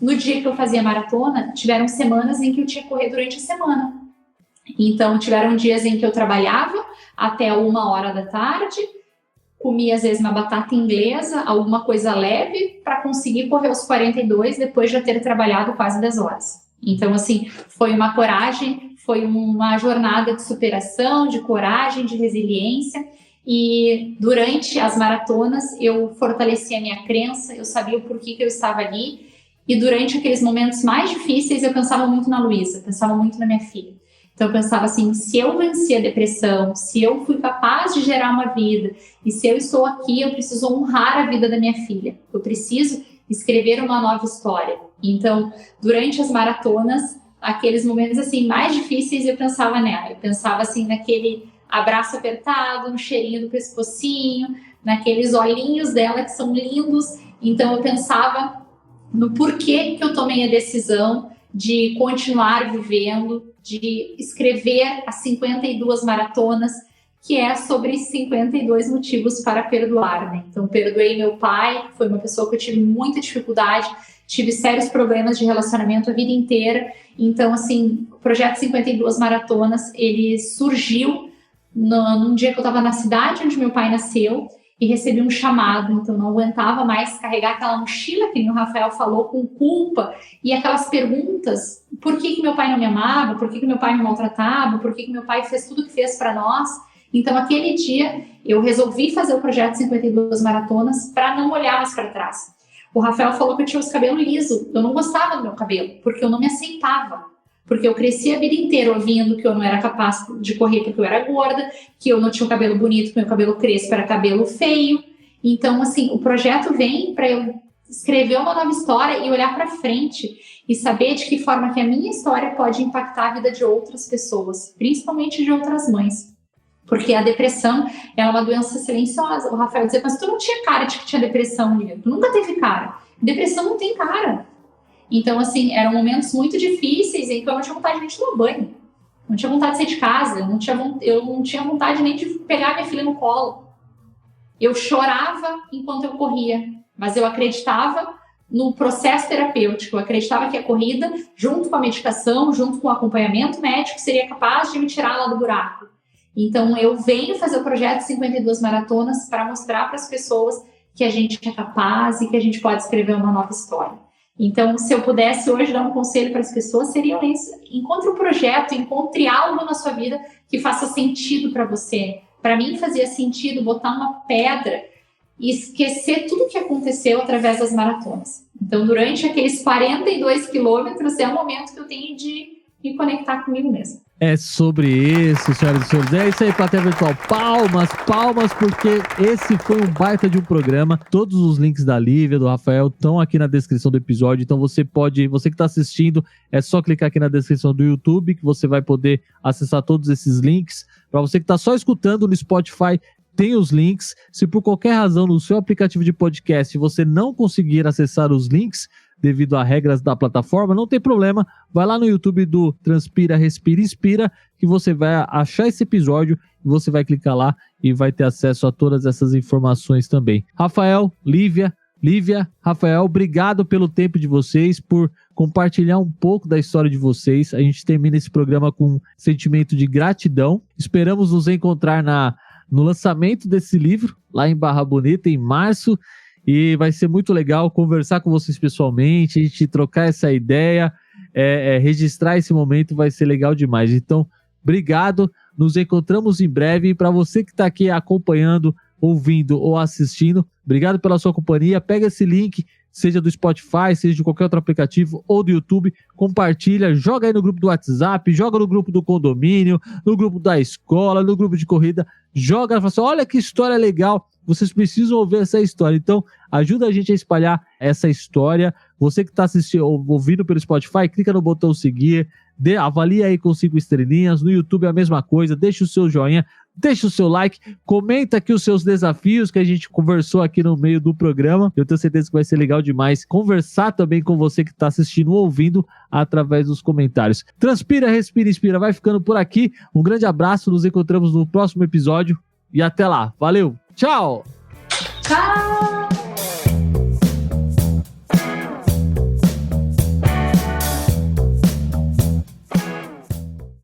no dia que eu fazia maratona, tiveram semanas em que eu tinha que correr durante a semana. Então, tiveram dias em que eu trabalhava até 1h da tarde, comia às vezes uma batata inglesa, alguma coisa leve, para conseguir correr os 42 depois de eu ter trabalhado quase 10 horas. Então, assim, foi uma coragem, foi uma jornada de superação, de coragem, de resiliência. E durante as maratonas, eu fortaleci a minha crença, eu sabia o porquê que eu estava ali. E durante aqueles momentos mais difíceis, eu pensava muito na Luísa, pensava muito na minha filha. Então, eu pensava assim, se eu venci a depressão, se eu fui capaz de gerar uma vida, e se eu estou aqui, eu preciso honrar a vida da minha filha. Eu preciso escrever uma nova história. Então, durante as maratonas, aqueles momentos assim mais difíceis, eu pensava nela. Eu pensava assim naquele abraço apertado, no cheirinho do pescocinho, naqueles olhinhos dela que são lindos. Então, eu pensava no porquê que eu tomei a decisão de continuar vivendo, de escrever as 52 maratonas, que é sobre 52 motivos para perdoar, né? Então, perdoei meu pai, que foi uma pessoa que eu tive muita dificuldade, tive sérios problemas de relacionamento a vida inteira. Então, assim, o projeto 52 maratonas, ele surgiu num dia que eu estava na cidade onde meu pai nasceu, e recebi um chamado, então não aguentava mais carregar aquela mochila, que o Rafael falou, com culpa, e aquelas perguntas, por que meu pai não me amava, por que meu pai me maltratava, por que meu pai fez tudo que fez para nós. Então, aquele dia, eu resolvi fazer o projeto 52 maratonas para não olhar mais para trás. O Rafael falou que eu tinha os cabelos lisos, eu não gostava do meu cabelo, porque eu não me aceitava. Porque eu cresci a vida inteira ouvindo que eu não era capaz de correr porque eu era gorda, que eu não tinha um cabelo bonito, que meu cabelo crespo era cabelo feio. Então, assim, o projeto vem para eu escrever uma nova história e olhar para frente e saber de que forma que a minha história pode impactar a vida de outras pessoas, principalmente de outras mães. Porque a depressão é uma doença silenciosa. O Rafael dizia, mas tu não tinha cara de que tinha depressão, Lívia. Tu nunca teve cara. Depressão não tem cara. Então, assim, eram momentos muito difíceis em que eu não tinha vontade nem de tomar banho. Não tinha vontade de sair de casa. Eu não tinha vontade nem de pegar minha filha no colo. Eu chorava enquanto eu corria. Mas eu acreditava no processo terapêutico. Eu acreditava que a corrida, junto com a medicação, junto com o acompanhamento médico, seria capaz de me tirar lá do buraco. Então, eu venho fazer o projeto 52 maratonas para mostrar para as pessoas que a gente é capaz e que a gente pode escrever uma nova história. Então, se eu pudesse hoje dar um conselho para as pessoas, seria esse: encontre um projeto, encontre algo na sua vida que faça sentido para você. Para mim, fazia sentido botar uma pedra e esquecer tudo o que aconteceu através das maratonas. Então, durante aqueles 42 quilômetros, é o momento que eu tenho de me conectar comigo mesmo. É sobre isso, senhoras e senhores. É isso aí, plateia virtual. Palmas, porque esse foi um baita de um programa. Todos os links da Lívia, do Rafael, estão aqui na descrição do episódio. Então você que está assistindo, é só clicar aqui na descrição do YouTube, que você vai poder acessar todos esses links. Para você que está só escutando no Spotify, tem os links. Se por qualquer razão no seu aplicativo de podcast você não conseguir acessar os links, devido a regras da plataforma, não tem problema, vai lá no YouTube do Transpira, Respira, Inspira, que você vai achar esse episódio e você vai clicar lá e vai ter acesso a todas essas informações também. Rafael, Lívia, Lívia, Rafael, obrigado pelo tempo de vocês, por compartilhar um pouco da história de vocês. A gente termina esse programa com um sentimento de gratidão. Esperamos nos encontrar no lançamento desse livro, lá em Barra Bonita, em março. E vai ser muito legal conversar com vocês pessoalmente, a gente trocar essa ideia, registrar esse momento, vai ser legal demais. Então, obrigado, nos encontramos em breve. E para você que está aqui acompanhando, ouvindo ou assistindo, obrigado pela sua companhia. Pega esse link, seja do Spotify, seja de qualquer outro aplicativo ou do YouTube, compartilha, joga aí no grupo do WhatsApp, joga no grupo do condomínio, no grupo da escola, no grupo de corrida, joga, fala assim, olha que história legal, vocês precisam ouvir essa história. Então, ajuda a gente a espalhar essa história. Você que está assistindo, ouvindo pelo Spotify, clica no botão seguir, avalia aí com 5 estrelinhas. No YouTube é a mesma coisa, deixa o seu joinha, deixa o seu like, comenta aqui os seus desafios que a gente conversou aqui no meio do programa. Eu tenho certeza que vai ser legal demais conversar também com você que está assistindo ou ouvindo através dos comentários. Transpira, respira, inspira, vai ficando por aqui. Um grande abraço, nos encontramos no próximo episódio e até lá. Valeu, tchau! Tchau!